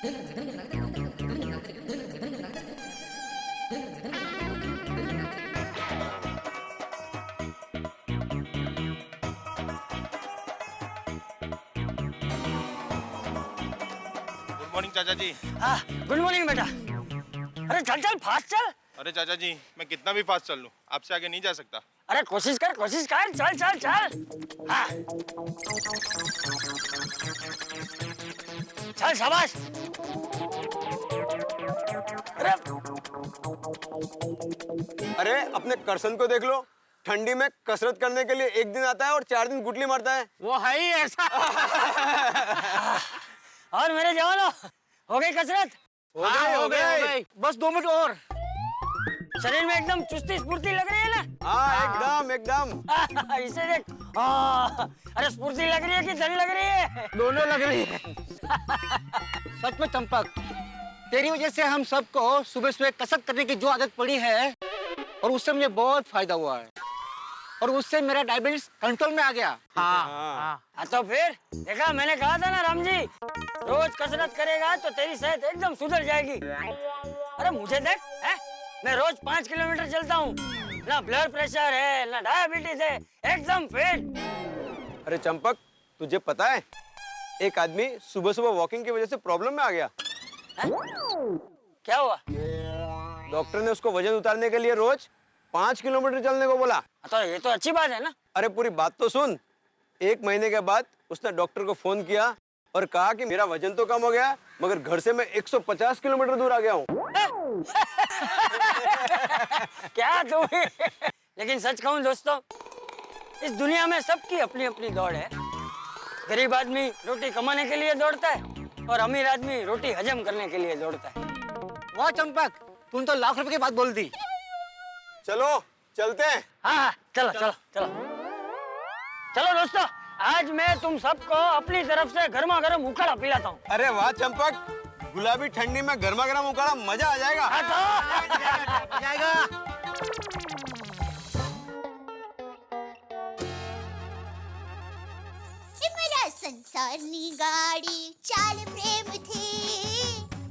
Good morning चाचा जी। हाँ, good morning बेटा। अरे चल चल, फास्ट चल। अरे चाचा जी, मैं कितना भी फास्ट चल लूं, आपसे आगे नहीं जा सकता। अरे कोशिश कर, चल चल चल। हाँ। चल शाबाश। अरे अपने करसन को देख लो, ठंडी में कसरत करने के लिए एक दिन आता है और 4 दिन गुटली मारता है। वो है ही ऐसा। और मेरे जवानों, हो गई कसरत? हो गई। बस 2 मिनट और। शरीर में एकदम चुस्ती स्फूर्ति लग रही है ना? हाँ, एकदम। इसे देख। अरे स्फूर्ति लग रही है कि धन लग रही है? दोनों लग रही है। सच में चंपक, तेरी वजह से हम सबको सुबह सुबह कसरत करने की जो आदत पड़ी है और उससे मुझे बहुत फायदा हुआ है और उससे मेरा डायबिटीज कंट्रोल में आ गया। हाँ तो फिर देखा, मैंने कहा था ना राम जी, रोज कसरत करेगा तो तेरी सेहत एकदम सुधर जाएगी। अरे मुझे देख, है? मैं रोज 5 किलोमीटर चलता हूँ, ना ब्लड प्रेशर है ना डायबिटीज है, एकदम फिट। अरे चंपक, तुझे पता है एक आदमी सुबह सुबह वॉकिंग की वजह से प्रॉब्लम में आ गया। क्या हुआ? डॉक्टर ने उसको वजन उतारने के लिए रोज 5 किलोमीटर चलने को बोला। तो ये तो अच्छी बात है ना। अरे पूरी बात तो सुन। 1 महीने के बाद उसने डॉक्टर को फोन किया और कहा कि मेरा वजन तो कम हो गया, मगर घर से मैं 150 किलोमीटर दूर आ गया हूँ। क्या तू भी? लेकिन सच कहूँ दोस्तों, इस दुनिया में सबकी अपनी अपनी दौड़ है। गरीब आदमी रोटी कमाने के लिए दौड़ता है और अमीर आदमी रोटी हजम करने के लिए दौड़ता है। वाह चंपक, तुम तो लाख रुपए की बात बोल दी। चलो चलते हैं। हाँ, चलो चलो चलो चलो दोस्तों, आज मैं तुम सबको अपनी तरफ से गर्मा गर्म उकाड़ा पिलाता हूँ। अरे वाह चंपक, गुलाबी ठंडी में गर्मा गर्म उकाड़ा, मजा आ जाएगा। आ जाएगा। संसारनी गाड़ी चाल प्रेम थी,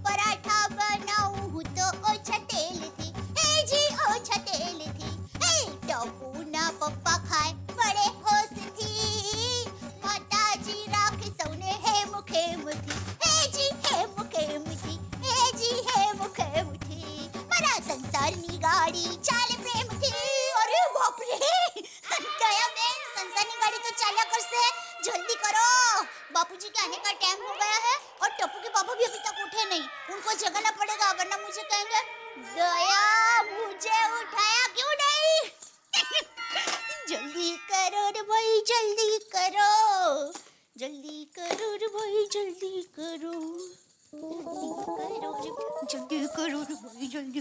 पराठा बनाऊं तो ओछा तेल थी, हे जी ओछा तेल थी, हे टपू ना पप्पा खाए बड़े होश थी, माताजी राखे सौने हे मुखे मुठी, हे जी हे मुखे मुठी, हे जी हे मुखे मुठी, मरा संसारनी गाड़ी चाल प्रेम थी। अरे बाप रे, गया मैं, संसारनी गाड़ी तो चाला कर से, जल्दी करो, बापूजी के आने का टाइम हो गया है और टप्पू के पापा भी अभी तक उठे नहीं, उनको जगाना पड़ेगा वरना मुझे कहेंगे दया मुझे उठाया क्यों नहीं। जल्दी करो रे भाई, जल्दी करो, जल्दी करो रे भाई, जल्दी करो, जल्दी करो रे भाई, जल्दी।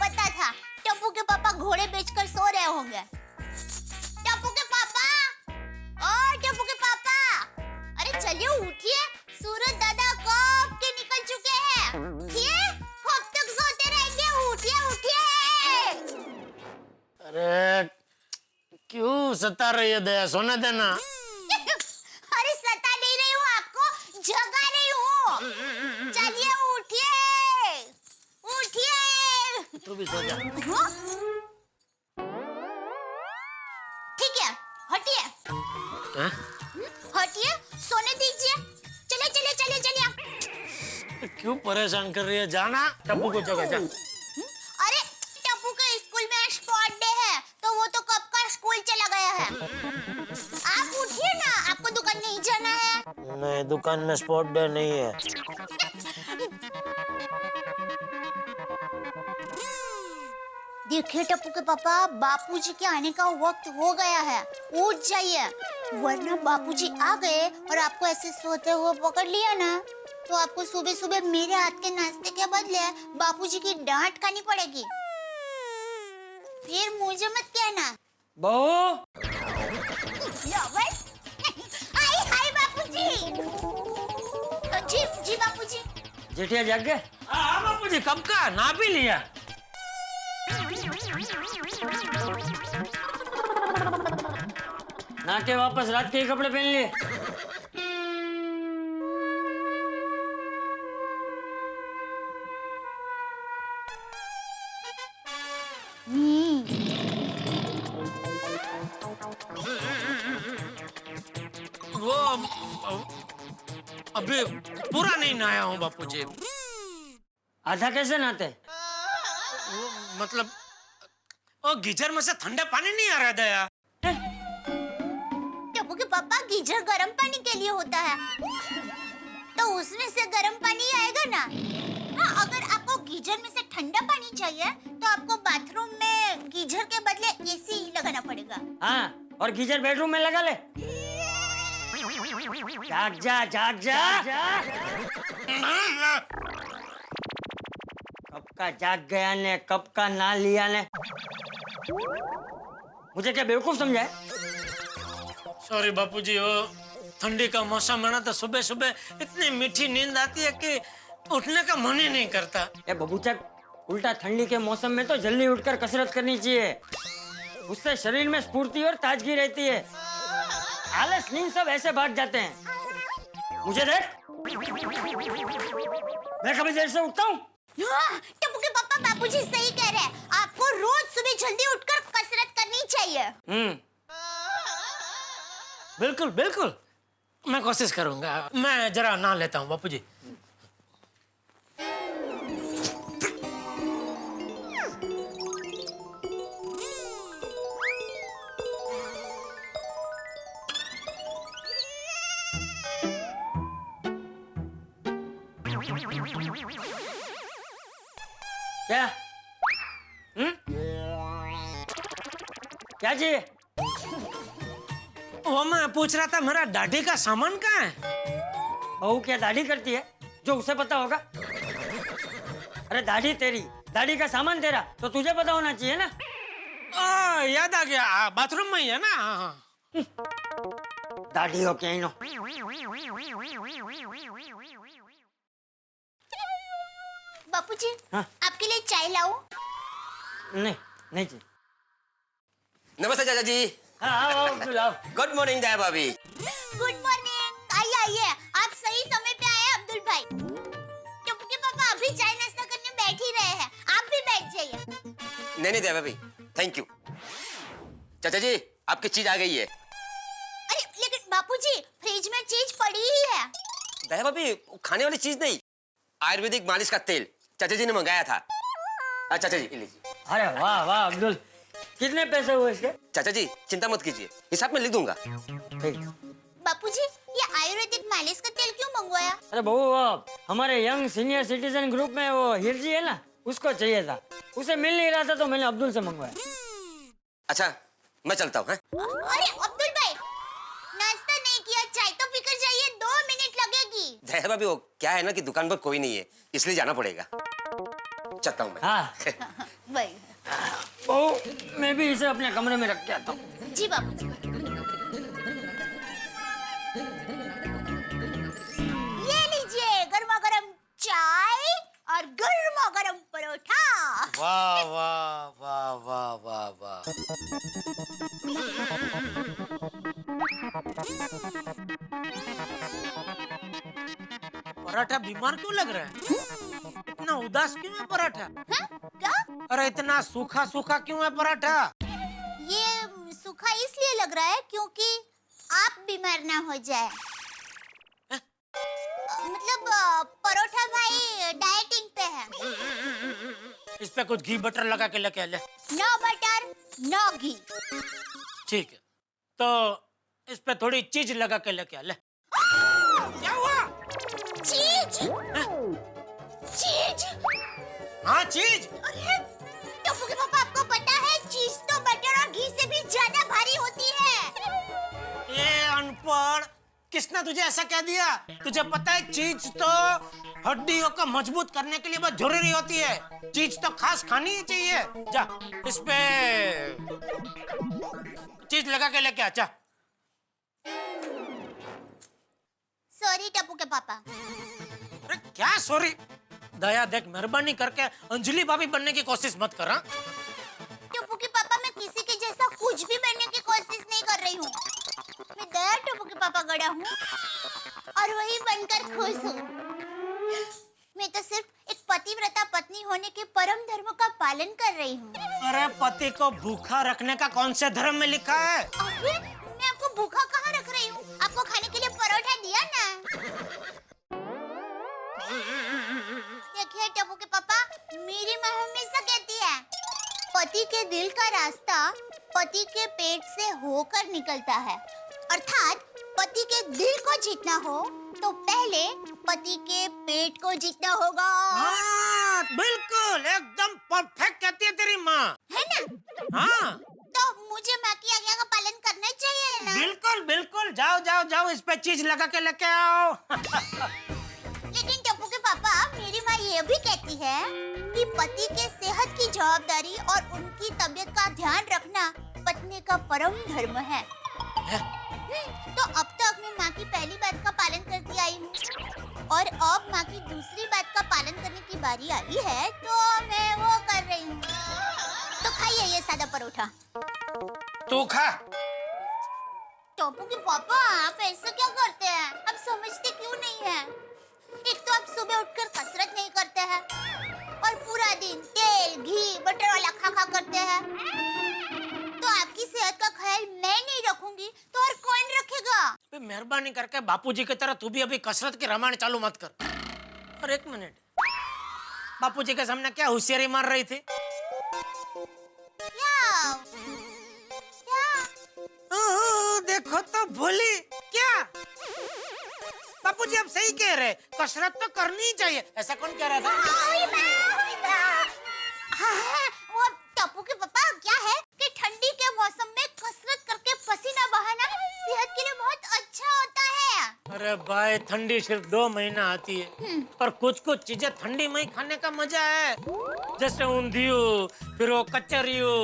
पता था टप्पू के पापा घोड़े बेचकर सो रहे होंगे। टप्पू के पापा, और टप्पू के पापा, अरे चलिए उठिए, सूरज दादा कब के निकल चुके हैं, उठिए, कब तक सोते रहेंगे, उठिए उठिए। अरे क्यों सता रही है दया, सोने देना। अरे सता नहीं रही हूँ आपको, जगा रही हूँ, चलिए उठिए उठिए। तू भी सो जा। ठीक है, हटिए हटिए, सोने दीजिए, चले चले चले चलिए। क्यों परेशान कर रही है, जाना टप्पू को जगह जा। अरे टप्पू के स्कूल में स्पोर्ट डे है तो वो तो कब का स्कूल चला गया है। आप उठिए ना, आपको दुकान नहीं जाना है। नहीं, दुकान में स्पोर्ट डे नहीं है। देखिए टप्पू के पापा, बापूजी के आने का वक्त हो गया है, उठ जाइए, वरना बापूजी आ गए और आपको ऐसे सोते हुए पकड़ लिया ना तो आपको सुबह सुबह मेरे हाथ के नाश्ते के बदले बापूजी की डांट खानी पड़ेगी। फिर मुझे मत कहना। बहू, हाय बापूजी। जी जी बापूजी। जेठिया जाग गए? हाँ बापूजी, कब का ना पी लिया। नाके वापस रात के कपड़े पहन लिए। अभी पूरा नहीं नहाया हूँ बापूजी। आधा कैसे नहाते? मतलब वो गीजर में से ठंडा पानी नहीं आ रहा दया। टप्पू के पापा गीजर गर्म पानी के लिए होता है, तो उसमें से गर्म पानी आएगा ना। हाँ, अगर आपको गीजर में से ठंडा पानी चाहिए तो आपको बाथरूम में गीजर के बदले एसी लगाना पड़ेगा। हाँ, और गीजर बेडरूम में लगा ले। जाग जा, जाग जा। कब का जाग गया ने, कब का ना लिया ने। मुझे क्या बेवकूफ समझा है? सॉरी बापूजी, वो ठंडी का मौसम है ना, तो सुबह सुबह इतनी मीठी नींद आती है कि उठने का मन ही नहीं करता। ये बबूचक, उल्टा ठंडी के मौसम में तो जल्दी उठकर कसरत करनी चाहिए। उससे शरीर में स्फूर्ति और ताजगी रहती है। आलस नींद सब ऐसे भाग जाते हैं। मुझे देख, मैं कभी देर से उठता हूँ। हाँ, टप्पू के पापा बापूजी सही कह रहे हैं। आपको रोज सुबह जल्दी उठकर कसरत करनी चाहिए। बिल्कुल बिल्कुल, मैं कोशिश करूंगा। मैं जरा नहा लेता हूँ बापूजी। क्या? क्या चाहिए? वो मैं पूछ रहा था, मेरा दाढ़ी का सामान कहाँ है? बहू क्या दाढ़ी करती है जो उसे पता होगा? अरे दाढ़ी तेरी, दाढ़ी का सामान तेरा, तो तुझे पता होना चाहिए ना। याद आ गया, बाथरूम में ही है ना। हाँ। दाढ़ी हो क्या इनो? बापूजी, हाँ? आपके लिए चाय लाऊं? नहीं, नहीं चाहिए। नमस्ते चाचा जी। हाँ, आओ, अब्दुल, आओ। गुड मॉर्निंग दया भाभी। Good morning. आइए आइए, आप सही समय पे आए अब्दुल भाई। टप्पू के पापा अभी चाय नाश्ता करने बैठ ही रहे हैं, आप भी बैठ जाइए। नहीं दया भाभी, थैंक यू। चाचा जी, आपकी चीज आ गई है। अरे लेकिन बापूजी, फ्रिज में चीज पड़ी ही है। दया भाभी, खाने वाली चीज नहीं, आयुर्वेदिक मालिश का तेल चाचा जी ने मंगाया था। चाचा जी लीजिए। अरे वाह वाह अब्दुल, कितने पैसे हुए इसके? चाचा जी चिंता मत कीजिए, हिसाब में लिख दूंगा। ठीक। बापूजी, ये आयुर्वेदिक मालिश का तेल क्यों मंगवाया? अरे बहू, वो हमारे यंग सीनियर सिटीजन ग्रुप में वो हिरजी है ना, उसको चाहिए था। उसे मिल नहीं रहा था तो मैंने अब्दुल से मंगवाया। अच्छा, मैं चलता हूँ। अरे अब्दुल भाई, नाश्ता नहीं किया, चाय तो पीकर जाइए, 2 मिनट लगेगी। दया भाभी, वो क्या है ना कि दुकान पर कोई नहीं है, इसलिए जाना पड़ेगा। चलता हूँ मैं। हाँ भाई। बहू, मैं भी इसे अपने कमरे में रख के आता हूँ। जी बापूजी। ये लीजिए गर्मा गर्म चाय और गर्मा गर्म परोठा। वाह वाह वाह वाह वाह वाह। पराठा बीमार क्यों लग रहा है? इतना उदास क्यों है पराठा? हाँ? क्या? अरे इतना सूखा सूखा क्यों है पराठा? ये सूखा इसलिए लग रहा है क्योंकि आप बीमार ना हो जाए। मतलब परोठा भाई डाइटिंग पे है। इस पे कुछ घी बटर लगा के लेके आ ले। नो बटर नो घी। ठीक है, तो इस पे थोड़ी चीज लगा के लेके आ ले। क्या हुआ? चीज? चीज? हाँ चीज। अरे टप्पू के पापा, आपको पता है चीज तो बटर और घी से भी ज्यादा भारी होती है। ये अनपढ़, किसने तुझे ऐसा कह दिया? तुझे पता है चीज तो हड्डियों को मजबूत करने के लिए बहुत जरूरी होती है। चीज तो खास खानी ही चाहिए। जा इस पे चीज लगा के लेके आ। जा। सॉरी टप्पू के पापा। अरे क्या सॉरी? दया देख, मेहरबानी करके अंजलि भाभी बनने की कोशिश मत कर। टप्पू के पापा, मैं किसी के जैसा कुछ भी बनने की कोशिश नहीं कर रही हूँ। मैं दया टप्पू के पापा गड़ा हूँ और वही बनकर खुश हूँ। मैं तो सिर्फ एक पतिव्रता पत्नी होने के परम धर्म का पालन कर रही हूँ। अरे पति को भूखा रखने का कौन से धर्म में लिखा है? अरे मैं आपको भूखा कहाँ रख रही हूँ? आपको खाने के लिए परोठा दिया ना। मेरी माँ हमेशा कहती है, पति के दिल का रास्ता पति के पेट से होकर निकलता है। अर्थात पति के दिल को जीतना हो तो पहले पति के पेट को जीतना होगा। हाँ, बिल्कुल एकदम परफेक्ट कहती है तेरी माँ। है ना? हाँ, तो मुझे माँ की आज्ञा का पालन करना चाहिए ना? बिल्कुल बिल्कुल, जाओ जाओ जाओ, इस पे चीज लगा के लेके आओ। लेकिन टप्पू के पापा, मेरी माँ ये भी कहती है कि पति के सेहत की जवाबदारी और उनकी तबीयत का ध्यान रखना पत्नी का परम धर्म है। तो अब तक मैं माँ की पहली बात का पालन करती आई हूँ और अब माँ की दूसरी बात का पालन करने की बारी आई है, तो मैं वो कर रही हूँ। तो खाइए ये सादा परोठा। तू खा। टप्पू के पापा, आप ऐसा क्या करते हैं? आप समझते क्यों नहीं है? एक तो आप सुबह उठकर कसरत नहीं करते हैं और पूरा दिन तेल, घी, बटर वाला खा करते हैं। तो आपकी सेहत का ख्याल मैं नहीं रखूंगी तो और कौन रखेगा? मेहरबानी करके बापूजी की तरह तू भी अभी कसरत की रामायण चालू मत कर। और एक मिनट, बापूजी के सामने क्या होशियारी मार रही थी? क्या? देखो तो भोली क्या? बापूजी अब सही कह रहे, कसरत तो करनी ही चाहिए। ऐसा कौन कह रहा था? वो टप्पू के पापा, क्या है कि ठंडी के मौसम में कसरत करके पसीना बहाना सेहत के लिए बहुत अच्छा होता है। अरे भाई, ठंडी सिर्फ 2 महीना आती है और कुछ कुछ चीजें ठंडी में ही खाने का मजा है, जैसे ऊंधियो, फिर वो कचरियो,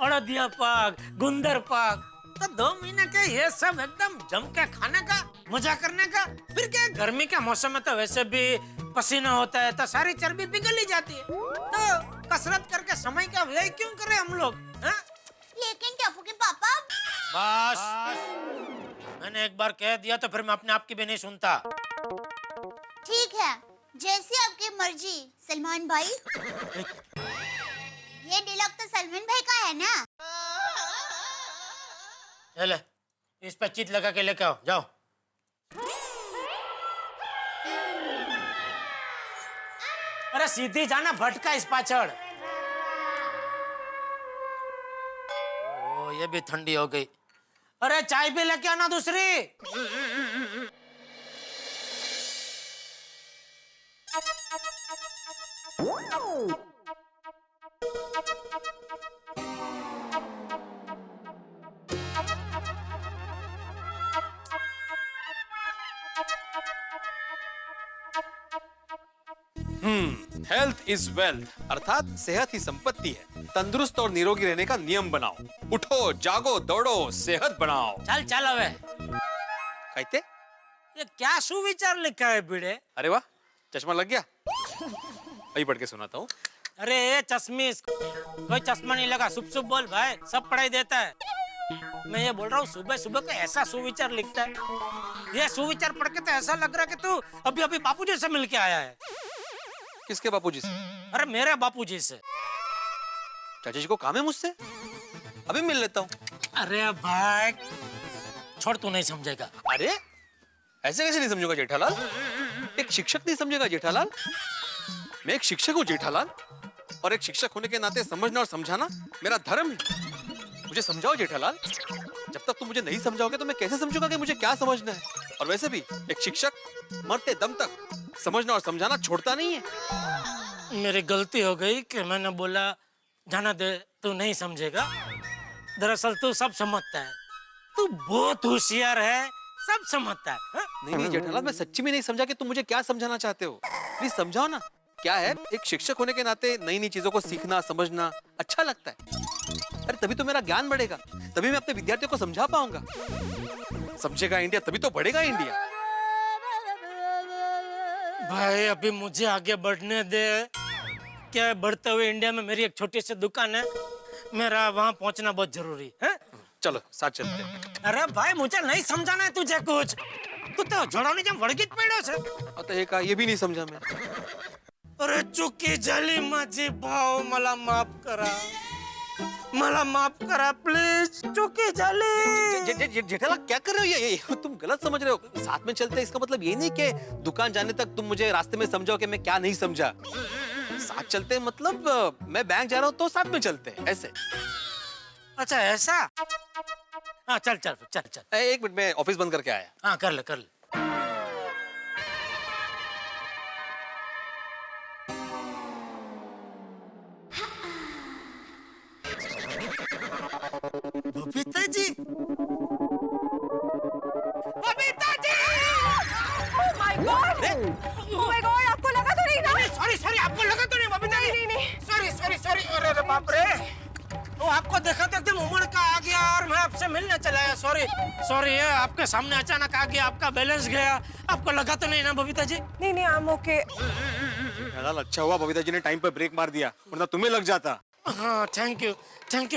अड़दिया पाक, गुंदर पाक। तो 2 महीने के ये सब एकदम जम के खाने का, मजा करने का। फिर क्या, गर्मी के मौसम में तो वैसे भी पसीना होता है तो सारी चर्बी पिघल ही जाती है। तो कसरत करके समय का व्यय क्यों करें हम लोग? लेकिन टप्पू के पापा, बस, मैंने एक बार कह दिया तो फिर मैं अपने आप की भी नहीं सुनता। ठीक है, जैसी आपकी मर्जी सलमान भाई। ये डायलॉग तो सलमान भाई का है ना? ले, इस पे चीट लगा के लेके आओ, जाओ। अरे सीधी जाना, भटका इस पाछड़। ओ, ये भी ठंडी हो गई। अरे चाय भी लेके आना दूसरी। हेल्थ इज वेल्थ, अर्थात सेहत ही संपत्ति है। तंदुरुस्त और निरोगी रहने का नियम बनाओ। उठो, जागो, दौड़ो, सेहत बनाओ। चल चल अबे। कहते ये क्या सुविचार लिखा है बिड़े? अरे वाह, चश्मा लग गया। अभी पढ़ के सुनाता हूँ। अरे चश्मीस, कोई चश्मा नहीं लगा। सुब सुब बोल भाई, सब पढ़ाई देता है। मैं ये बोल रहा हूँ, सुबह सुबह को ऐसा सुविचार लिखता है। ये सुविचार पढ़ के तो ऐसा लग रहा है कि तू अभी अभी बापूजी से मिल के आया है। किसके बापूजी से? अरे मेरे बापूजी से। चाचा जी को काम है मुझसे, अभी मिल लेता हूँ। अरे भाई छोड़, तू नहीं समझेगा। अरे ऐसे कैसे नहीं समझूंगा जेठालाल? एक शिक्षक नहीं समझेगा जेठालाल? मैं एक शिक्षक हूँ जेठालाल, और एक शिक्षक होने के नाते समझना और समझाना मेरा धर्म है। मुझे समझाओ जेठालाल। जब तक तुम मुझे नहीं समझाओगे तो मैं कैसे समझूंगा कि मुझे क्या समझना है? और वैसे भी एक शिक्षक मरते दम तक समझना और समझाना छोड़ता नहीं है। मेरी गलती हो गई कि मैंने बोला जाना दे, तू नहीं समझेगा। दरअसल तू सब समझता है, तू बहुत होशियार है, सब समझता है। हा? नहीं जेठालाल, मैं सच्ची में नहीं समझा कि तुम मुझे क्या समझाना चाहते हो। प्लीज समझाओ ना। क्या है, एक शिक्षक होने के नाते नई नई चीजों को सीखना समझना अच्छा लगता है। अरे तभी तो मेरा ज्ञान बढ़ेगा, तभी मैं अपने विद्यार्थियों को समझा पाऊंगा। समझेगा इंडिया तभी तो बढ़ेगा इंडिया। भाई अभी मुझे आगे बढ़ने दे। क्या है, बढ़ते हुए इंडिया में मेरी एक छोटी सी दुकान है, मेरा वहां पहुंचना बहुत जरूरी है। चलो साथ चलते हैं। अरे भाई मुझे नहीं समझाना है तुझे कुछ, तू तो जोड़ानी जब वड़गित पेड़ो से। आता का ये भी नहीं समझा मैं। अरे चुकी झाली माझी भाव, मला माफ करा। मला माफ करा प्लीज, चुकी झाली. जेठालाल क्या कर रहे हो ये तुम गलत समझ रहे हो. साथ में चलते इसका मतलब ये नहीं कि दुकान जाने तक तुम मुझे रास्ते में समझाओ कि मैं क्या नहीं समझा. साथ चलते मतलब मैं बैंक जा रहा हूँ तो साथ में चलते ऐसे. अच्छा ऐसा. हाँ चल चल चल चल. एक मिनट मैं ऑफिस बंद करके आया. हाँ कर ले कर ले. Babita ji, Babita ji! Oh my God, आपको लगा तो नहीं ना? सॉरी सॉरी, आपको लगा तो नहीं बबीता जी? नहीं. Sorry sorry sorry. अरे बाप रे, वो आपको देखा तो एकदम उमड़ का आ गया और मैं आपसे मिलने चला आया. सॉरी सॉरी, ये आपके सामने अचानक आ गया, आपका बैलेंस गया. आपको लगा तो नहीं ना बबीता जी? नहीं, I'm okay. अच्छा हुआ बबीता जी ने टाइम पर ब्रेक मार दिया, वरना तुम्हें लग जाता. हाँ थैंक यू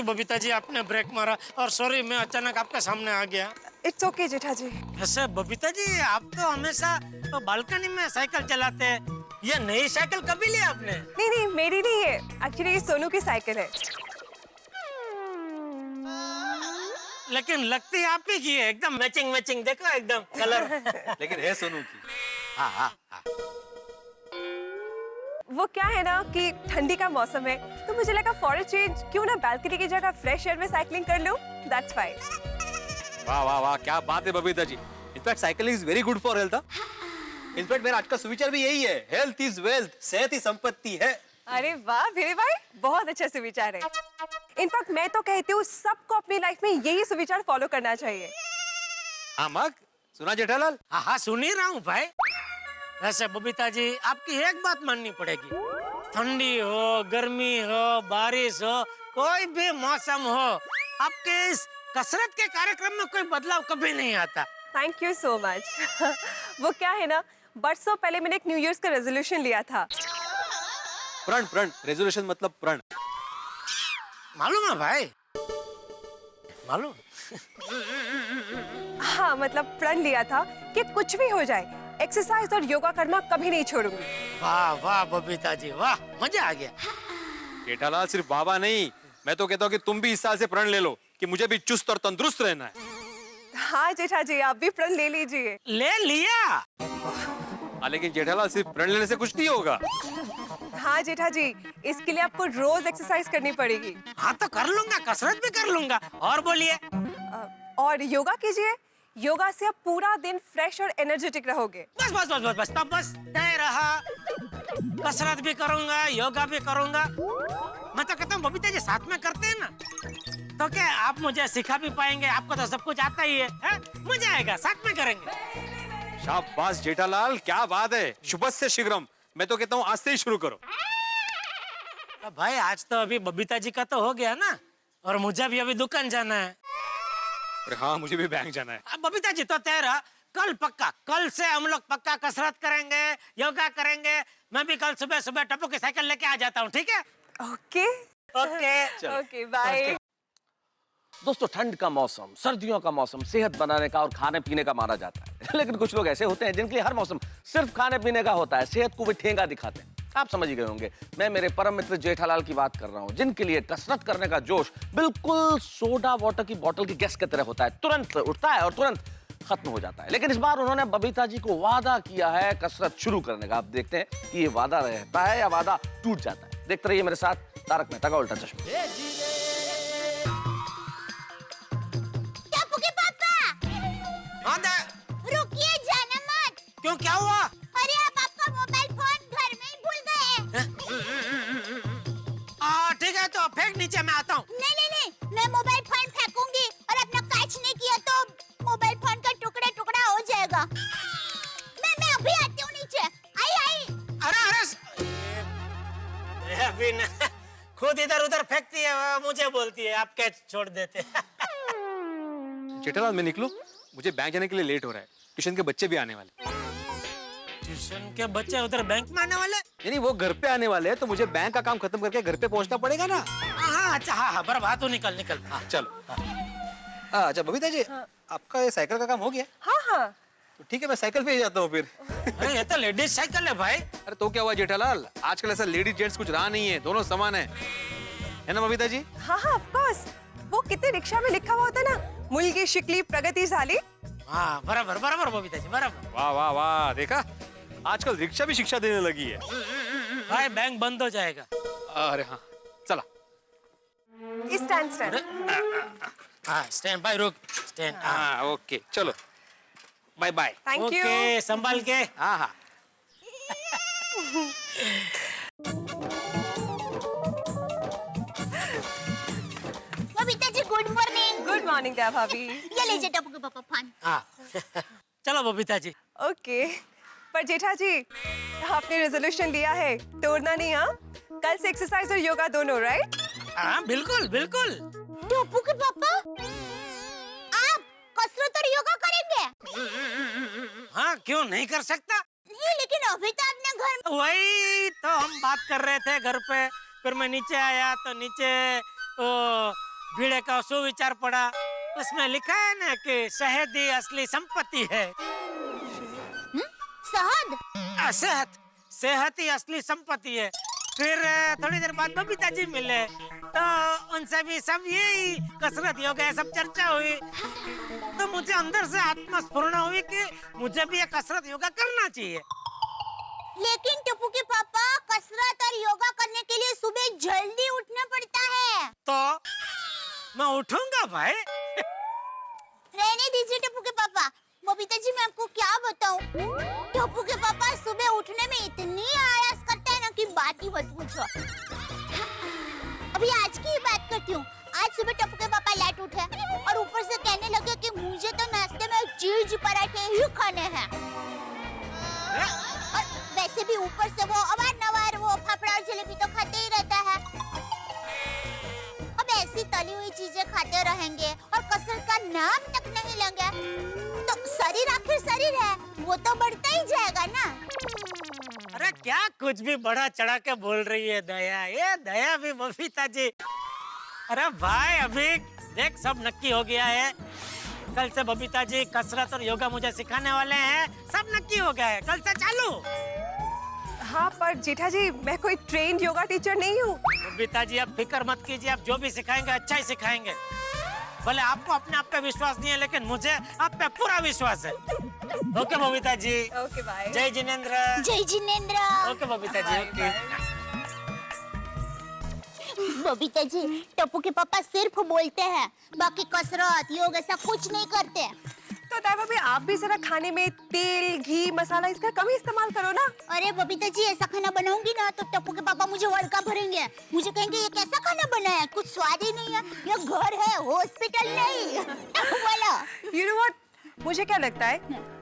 बबीता जी, आपने ब्रेक मारा. और सॉरी मैं अचानक आपके सामने आ गया. It's okay, जेठा जी. ऐसे बबीता जी, आप तो हमेशा तो बालकनी में साइकिल चलाते हैं. ये नई साइकिल कभी ली आपने? नहीं, मेरी नहीं है. एक्चुअली ये सोनू की साइकिल है. लेकिन लगती आप ही की है, एकदम मैचिंग देखो एकदम कलर. लेकिन है सोनू की. हाँ हाँ हाँ. वो क्या है ना कि ठंडी का मौसम है तो मुझे लगा फॉर अ चेंज क्यों ना बालकनी की जगह फ्रेश एयर में साइकिलिंग कर लूं. That's fine. वाह वाह वाह, क्या बात है Babita ji. In fact cycling is very good for health. In fact मेरा आज का सुविचार भी यही है, हेल्थ इज वेल्थ, सेहत ही संपत्ति है. अरे वाह भिड़े भाई, बहुत अच्छा सुविचार है. इनफैक्ट मैं तो कहती हूँ सबको अपनी लाइफ में यही सुविचार फॉलो करना चाहिए. हाँ मग सुना जेठालाल. हाँ हाँ सुन ही रहा हूँ भाई. वैसे बबीता जी, आपकी एक बात माननी पड़ेगी. ठंडी हो, गर्मी हो, बारिश हो, कोई भी मौसम हो, आपके इस कसरत के कार्यक्रम में कोई बदलाव कभी नहीं आता. Thank you so much. वो क्या है ना, बरसों पहले मैंने एक न्यू ईयर्स का रेजोल्यूशन लिया था. प्रण रेजोल्यूशन मतलब प्रण. मालूम है भाई, मालूम. हाँ मतलब प्रण लिया था कि कुछ भी हो जाए एक्सरसाइज और योगा करना कभी नहीं छोड़ूंगी. वाह वाह बबीता जी वाह, मजा आ गया. जेठालाल सिर्फ बाबा नहीं, मैं तो कहता हूँ कि तुम भी इस साल से प्रण ले लो कि मुझे भी चुस्त और तंदुरुस्त रहना है. हाँ जेठा जी, आप भी प्रण ले लीजिए. ले लिया. हाँ लेकिन जेठालाल सिर्फ प्रण लेने से कुछ नहीं होगा. हाँ जेठा जी, इसके लिए आपको रोज एक्सरसाइज करनी पड़ेगी. हाँ तो कर लूंगा, कसरत भी कर लूंगा. और बोलिए. और योगा कीजिए. योगा से आप पूरा दिन फ्रेश और एनर्जेटिक रहोगे. बस बस बस बस बस तब बस तय रहा. कसरत भी करूंगा, योगा भी करूंगा. मैं तो कहता हूँ बबीता जी साथ में करते हैं ना, तो क्या आप मुझे सिखा भी पाएंगे. आपको तो सब कुछ आता ही है? मजा आएगा, साथ में करेंगे. शाबाश जेठालाल, क्या बात है. शुभस्य शीघ्रम. मैं तो कहता हूँ आज से ही शुरू करो. तो भाई आज तो अभी बबीता जी का तो हो गया ना, और मुझे भी अभी दुकान जाना है. अरे हाँ मुझे भी बैंक जाना है. अब बबीता जी तो तय रहा, कल पक्का, कल से हम लोग पक्का कसरत करेंगे, योगा करेंगे. मैं भी कल सुबह सुबह टप्पू की साइकिल लेके आ जाता हूँ. ठीक है? Okay okay. Okay bye. दोस्तों ठंड का मौसम, सर्दियों का मौसम सेहत बनाने का और खाने पीने का माना जाता है. लेकिन कुछ लोग ऐसे होते हैं जिनके लिए हर मौसम सिर्फ खाने पीने का होता है, सेहत को भी ठेंगा दिखाते हैं. आप समझ ही गए होंगे मैं मेरे परम मित्र जेठालाल की बात कर रहा हूं, जिनके लिए कसरत करने का जोश बिल्कुल सोडा वाटर की बोतल की गैस की तरह होता है. तुरंत उठता है और तुरंत खत्म हो जाता है. लेकिन इस बार उन्होंने बबीता जी को वादा किया है कसरत शुरू करने का. आप देखते हैं कि ये वादा रहता है या वादा टूट जाता है. देखते रहिए मेरे साथ तारक मेहता का उल्टा चश्मा. टप्पू के पापा, हाँ दे. रुकिए, जाना मत. क्यों, क्या हुआ? अरे आप आपका मोबाइल फोन घर में ही भूल गए. ठीक है तो फेंक नीचे, मैं आता हूँ. नहीं, मैं मोबाइल फोन फेंकूंगी और अपना कैच नहीं किया तो मोबाइल फोन का टुकड़ा टुकड़ा हो जाएगा. मैं अभी आती हूँ नीचे. आई. अरे अभी न, खुद इधर उधर फेंकती है, मुझे बोलती है आप कैच छोड़ देते. जेठालाल मैं निकलूं, मुझे बैंक जाने के लिए लेट हो रहा है. ट्यूशन के बच्चे भी आने वाले. ट्यूशन के बच्चे उधर बैंक में आने वाले? यानी वो घर पे आने वाले हैं तो मुझे बैंक का काम खत्म करके घर पे पहुंचना पड़ेगा ना. हाँ अच्छा, हाँ बराबर. तो निकल. हाँ चलो. अच्छा बबीता जी, आपका ये साइकिल का काम हो गया? हाँ तो ठीक है, मैं साइकिल पे ही जाता हूँ फिर. अरे ये तो लेडीज साइकिल है भाई. अरे तो क्या हुआ जेठालाल, आजकल ऐसा लेडीज जेंट्स कुछ रहा नहीं है, दोनों समान है. है ना बबीता जी? हाँ हाँ ऑफ कोर्स। वो कितने रिक्शा में लिखा हुआ होता है ना, मुलगी शिकली प्रगति झाली। हाँ बराबर बराबर बबीता जी बराबर। वाह वाह वाह, देखा आजकल रिक्शा भी शिक्षा देने लगी है। भाई बैंक बंद हो जाएगा। अरे हाँ चला। Stand stand. हाँ स्टैंड बाय, रुक स्टैंड। हाँ ओके चलो, bye bye. Thank you. Okay संभाल के। हाँ हाँ। Babita ji good morning. Good morning Daya भाभी। ये लीजिए टप्पू के पापा पान। हाँ चलो बबीता जी। ओके पर जेठा जी, आपने रेजोल्यूशन लिया है तोड़ना नहीं। हाँ कल से एक्सरसाइज और योगा दोनों, राइट? हाँ बिल्कुल बिल्कुल। टप्पू के पापा आप कसरत और योगा करेंगे? हाँ क्यों नहीं कर सकता। नहीं लेकिन अभी तो अपने घर में। वही तो हम बात कर रहे थे घर पे, फिर मैं नीचे आया तो नीचे वो भीड़े का सुविचार पड़ा, उसमें लिखा है ना कि शहद ही असली संपत्ति है। शहद? सेहत, सेहत ही असली संपत्ति है। फिर थोड़ी देर बाद बबीता जी मिले तो उनसे भी सब यही कसरत योगा ये सब चर्चा हुई, तो मुझे अंदर से आत्मस्फुरणा हुई कि मुझे भी ये कसरत योगा करना चाहिए। लेकिन टप्पू के पापा कसरत और योगा करने के लिए सुबह जल्दी उठना पड़ता है। तो मैं उठूंगा भाई। रहने दीजिए टप्पू के पापा। बबीता जी मैं आपको क्या बताऊं, टप्पू के पापा सुबह उठने में इतनी आलस करते हैं ना कि बात ही मत पूछो। अभी आज की ही बात करती हूँ। आज सुबह टप्पू के पापा लेट उठे और ऊपर से कहने लगे कि मुझे तो नाश्ते में चीज पराठे ही खाने हैं। और वैसे भी ऊपर से वो अवार-नवार वो फाफड़ा और जलेबी तो खाते ही रहता है। अब ऐसी तली हुई चीजें खाते रहेंगे और कसरत का नाम तक नहीं लेंगे तो शरीर आखिर शरीर है, वो तो बढ़ता ही जाएगा ना। अरे क्या कुछ भी बड़ा चढ़ा के बोल रही है दया, ये दया भी बबीता जी। अरे भाई अभी देख सब नक्की हो गया है, कल से बबीता जी कसरत और योगा मुझे सिखाने वाले हैं, सब नक्की हो गया है, कल से चालू। हाँ पर जेठा जी मैं कोई ट्रेन्ड योगा टीचर नहीं हूँ। बबीता जी आप फिक्र मत कीजिए, आप जो भी सिखाएंगे अच्छा ही सिखाएंगे। भले आपको अपने आप पे विश्वास नहीं है लेकिन मुझे आप पे पूरा विश्वास है। Okay Babita ji. Okay bye. जय जिनेंद्र। जय जिनेंद्र। ओके बबीता जी। ओके बबीता जी टप्पू के पापा सिर्फ बोलते हैं, बाकी कसरत योग ऐसा कुछ नहीं करते। तो दया भाभी आप भी जरा खाने में तेल घी मसाला इसका कम ही इस्तेमाल करो ना। अरे बबीता जी ऐसा खाना बनाऊंगी ना तो टप्पू के पापा मुझे वड़का भरेंगे, मुझे कहेंगे ये कैसा खाना बना है, कुछ स्वाद ही नहीं है, ये घर है हॉस्पिटल नहीं। बोलो। You know what? मुझे क्या लगता है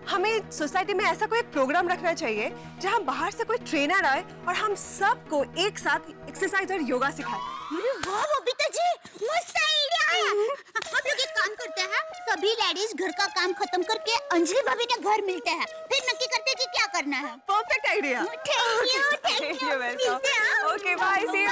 हमें सोसाइटी में ऐसा कोई प्रोग्राम रखना चाहिए जहाँ बाहर से कोई ट्रेनर आए और हम सबको एक साथ एक्सरसाइज और योगा सिखाए। अरे वाह बबीता जी मस्त आइडिया है। हम लोग एक काम करते हैं, सभी लेडीज घर का काम खत्म करके अंजलि भाभी के घर मिलते हैं, फिर नक्की करते हैं कि क्या करना है। Perfect idea. Thank you welcome. Okay bye see you.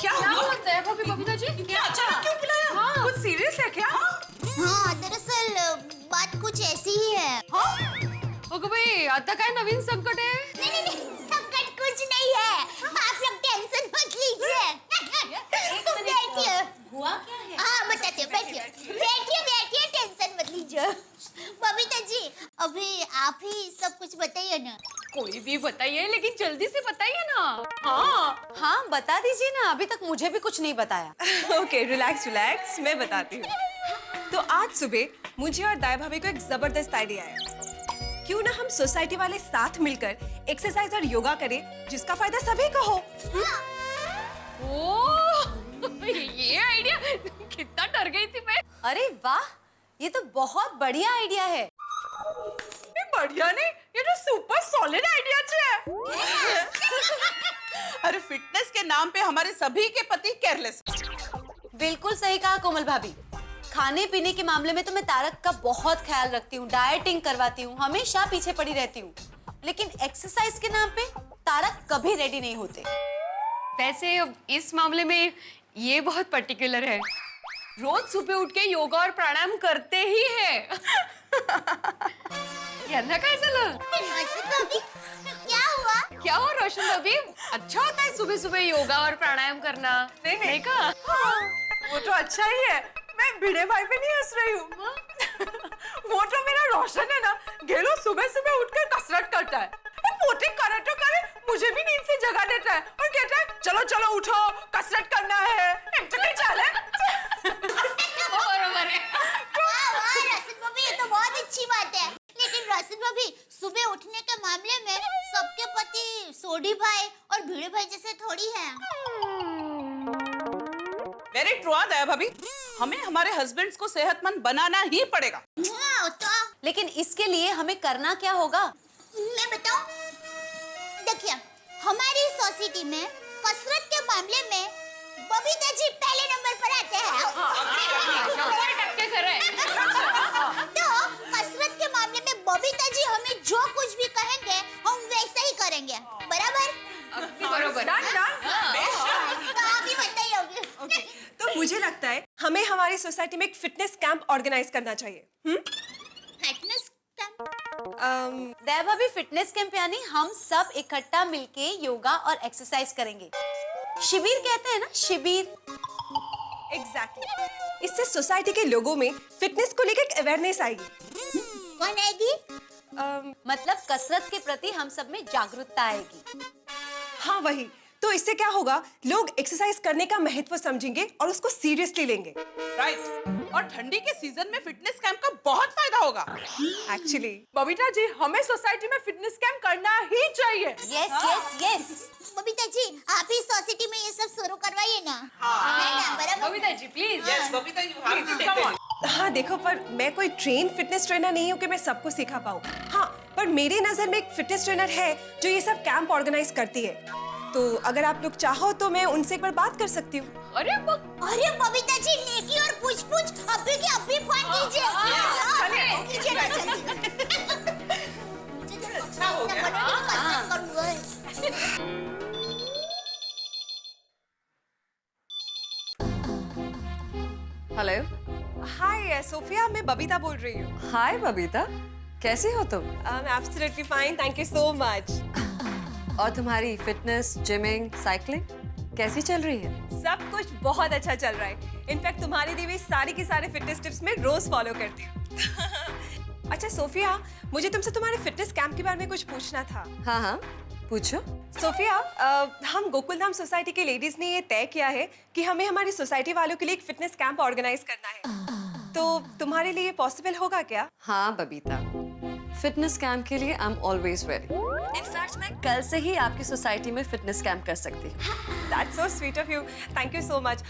क्या होता है भाभी बबीता जी? क्या अचानक क्यों बुलाया? हाँ। कुछ सीरियस है क्या? हाँ दरअसल बात कुछ ऐसी ही है। ओके भाई आता काय नवीन संकट है? नहीं संकट कुछ नहीं है, आप लोग टेंशन मत लीजिए। तुम बैठिए। हुआ क्या है? हाँ बताते हो, बैठिए टेंशन मत लीजिए। बबीता जी अभी आप ही सब कुछ बताइए ना। कोई भी बताइए लेकिन जल्दी से बताइए ना। हाँ बता दीजिए ना, अभी तक मुझे भी कुछ नहीं बताया। ओके रिलैक्स रिलैक्स मैं बताती हूँ। तो आज सुबह मुझे और दाई भाभी को एक जबरदस्त आइडिया आया। क्यों ना हम सोसाइटी वाले साथ मिलकर एक्सरसाइज और योगा करें जिसका फायदा सभी को हो। ओह ये आइडिया, कितना डर गई थी मैं। अरे वाह, ये तो बहुत बढ़िया आइडिया है। ये बढ़िया नहीं, ये तो सुपर सॉलिड आइडिया है। अरे फिटनेस के नाम पे हमारे सभी के पति केयरलेस। बिल्कुल सही कहा कोमल भाभी, खाने पीने के मामले में तो मैं तारक का बहुत ख्याल रखती हूँ, डाइटिंग करवाती हूँ, हमेशा पीछे पड़ी रहती हूँ, लेकिन एक्सरसाइज के नाम पे तारक कभी रेडी नहीं होते। वैसे इस मामले में ये बहुत पर्टिकुलर है, रोज सुबह उठ के योगा और प्राणायाम करते ही है। यांना काय झालं? रोशन भाभी, क्या हुआ? क्या हो रोशन भाभी? अच्छा होता है सुबह सुबह योगा और प्राणायाम करना। नहीं का? वो तो अच्छा ही है। मैं भिड़े भाई पे नहीं हंस रही हूँ। वो तो मेरा रोशन है ना, गेलो सुबह सुबह उठकर कसरत करता है। पोते करे तो करे, मुझे भी नींद से जगा देता है और कहता है चलो चलो उठो, कसरत करना है। तो नहीं चले? बरोबर है। वाह रोशन भाभी, ये तो बहुत अच्छी बात है। लेकिन रोशन भाभी, सुबह उठने के मामले में सबके पति सोडी भाई और भिड़े भाई जैसे थोड़ी हैं। वेरी ट्रू दया भाभी, हमें हमारे हस्बैंड्स को सेहतमंद बनाना ही पड़ेगा। हाँ, तो लेकिन इसके लिए हमें करना क्या होगा? मैं बताऊं? देखिए, हमारी सोसाइटी में कसरत के मामले में बबीता जी पहले नंबर पर आते हैं। तो कसरत के मामले में बबीता जी हमें जो कुछ भी कहेंगे हम वैसा ही करेंगे, बराबर? बरोबर। तो आप ही बताइए अभी। तो मुझे लगता है हमें हमारी सोसाइटी में एक फिटनेस कैंप ऑर्गेनाइज करना चाहिए। Fitness camp? दया भाभी, फिटनेस कैंप यानी हम सब इकट्ठा मिलके योगा और एक्सरसाइज करेंगे। शिविर कहते हैं ना, शिविर। एग्जैक्टली। इससे सोसाइटी के लोगों में फिटनेस को लेकर एक अवेयरनेस आएगी। कौन आएगी? मतलब कसरत के प्रति हम सब में जागरूकता आएगी। हाँ वही। तो इससे क्या होगा, लोग एक्सरसाइज करने का महत्व समझेंगे और उसको सीरियसली लेंगे। राइट। और ठंडी के सीजन में फिटनेस कैंप का बहुत फायदा होगा। एक्चुअली बबीता जी, हमें सोसाइटी में फिटनेस कैंप करना ही चाहिए। Yes yes yes. Babita ji, आप ही सोसाइटी में ये सब शुरू करवाइए ना। बराबर? Babita ji please. Yes Babita, you have to take it. हाँ देखो, पर मैं कोई ट्रेन फिटनेस ट्रेनर नहीं हूँ कि मैं सबको सिखा पाऊँ। हाँ, पर मेरी नजर में एक फिटनेस ट्रेनर है जो ये सब कैंप ऑर्गेनाइज करती है। तो अगर आप लोग चाहो तो मैं उनसे एक बार बात कर सकती हूँ। अरे बबीता जी, नेकी और पूछ अभी के अभी फोन कीजिए। कीजिए ना जल्दी। अच्छा हो गया। हेलो, हाय सोफिया, मैं बबीता बोल रही हूँ। हाय बबीता, कैसी हो तुम? Absolutely fine, thank you so much. और तुम्हारी फिटनेस, जिमिंग, साइकिलिंग कैसी चल रही है? सब कुछ बहुत अच्छा चल रहा है। इनफैक्ट तुम्हारी दी हुई सारी की सारी फिटनेस टिप्स मैं रोज फॉलो करती हूँ। अच्छा सोफिया, मुझे तुमसे तुम्हारे फिटनेस कैंप के बारे में कुछ पूछना था। हाँ हाँ पूछो। सोफिया, हम गोकुलधाम सोसाइटी के लेडीज ने ये तय किया है कि हमें हमारी सोसाइटी वालों के लिए एक फिटनेस कैंप ऑर्गेनाइज करना है। तो तुम्हारे लिए पॉसिबल होगा क्या? हाँ बबीता, फिटनेस कैंप के लिए I am always ready. In fact मैं कल से ही आपकी सोसाइटी में फिटनेस कैंप कर सकती हूँ। That's so sweet of you. Thank you so much.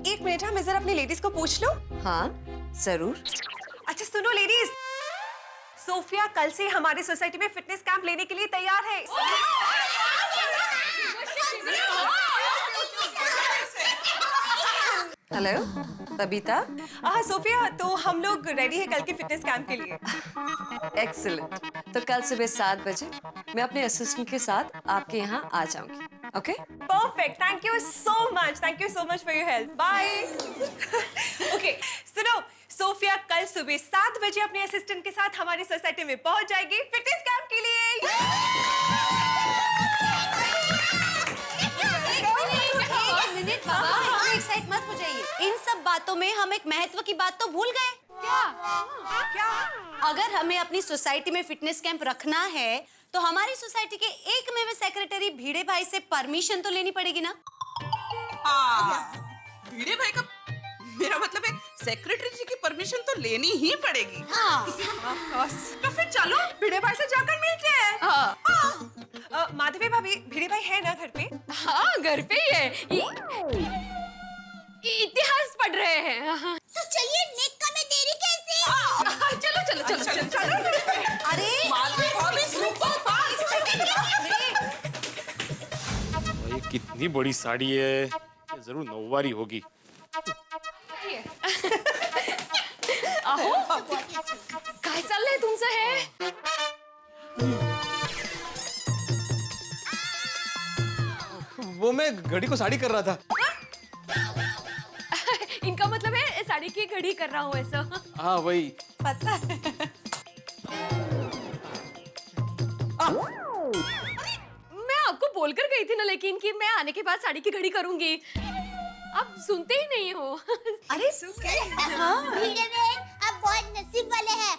एक मिनट, मैं जरा अपनी लेडीज को पूछ लूं। हाँ जरूर। अच्छा सुनो लेडीज, सोफिया कल से हमारी सोसाइटी में फिटनेस कैंप लेने के लिए तैयार है। हेलो बबीता। हाँ सोफिया, तो हम लोग रेडी है कल के फिटनेस कैंप के लिए। एक्सीलेंट। तो कल सुबह 7 बजे मैं अपने असिस्टेंट के साथ आपके यहाँ आ जाऊंगी। Okay? Perfect, thank you so much for your help. Bye. Okay सुनो, सोफिया कल सुबह 7 बजे अपने असिस्टेंट के साथ हमारी सोसाइटी में पहुंच जाएगी फिटनेस कैंप के लिए। एक्साइट मत हो जाइए। इन सब बातों में हम एक महत्व की बात तो भूल गए। क्या? अगर हमें अपनी सोसाइटी में फिटनेस कैंप रखना है तो हमारी सोसाइटी के एकमेव सेक्रेटरी भिड़े भाई से परमिशन तो लेनी पड़ेगी ना। भिड़े भाई का, मेरा मतलब है सेक्रेटरी जी की परमिशन तो लेनी ही पड़ेगी। तो फिर चलो भिड़े भाई से जाकर मिलते हैं। माधवी भाभी, भिड़े भाई है ना घर पे? हाँ घर पे ही है। इतिहास पढ़ रहे हैं। तो चलिए, निक्का में देरी कैसे? चलो। अरे माधवी भाभी सुपर फास्ट। ये कितनी बड़ी साड़ी है, ये जरूर नौवारी होगी। आहो काय चाललंय तुमचं हे? वो मैं घड़ी को साड़ी कर रहा था। इनका मतलब है साड़ी की घड़ी कर रहा हूँ ऐसा। हाँ वही। पता है। बोलकर गई थी ना लेकिन कि मैं आने के बाद साड़ी की घड़ी करूंगी। आप सुनते ही नहीं हो। अरे भिड़े बहन, आप बहुत नसीब वाले हैं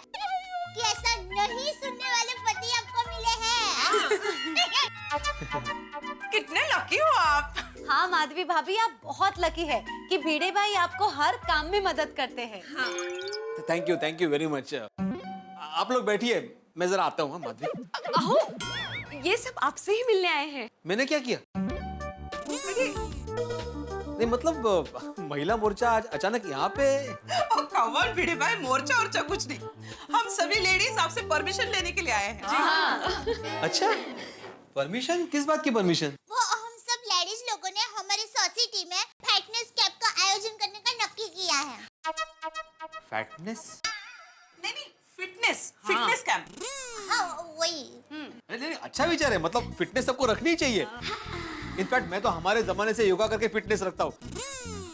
कि ऐसा नहीं सुनने वाले पति आपको मिले हैं। कितने लकी हो आप। हाँ माधवी भाभी, आप बहुत लकी है कि भिड़े भाई आपको हर काम में मदद करते हैं। Thank you very much. आप लोग बैठिए, मैं जरा आता हूँ। माधवी, आओ, ये सब आपसे ही मिलने आए हैं। मैंने क्या किया? नहीं मतलब महिला मोर्चा आज अचानक यहाँ पे। कमाल भिड़े भाई, मोर्चा और कुछ नहीं, हम सभी लेडीज आपसे परमिशन लेने के लिए आए हैं। हाँ। अच्छा, परमिशन? किस बात की परमिशन? वो हम सब लेडीज लोगों ने हमारी सोसाइटी में फिटनेस कैंप का आयोजन करने का नक्की किया है। फैटनेस? नहीं, फिटनेस कैंप। हाँ वही। नहीं, अच्छा विचार है। मतलब फिटनेस सबको रखनी ही चाहिए। इनफैक्ट मैं तो हमारे जमाने से योगा करके फिटनेस रखता हूँ।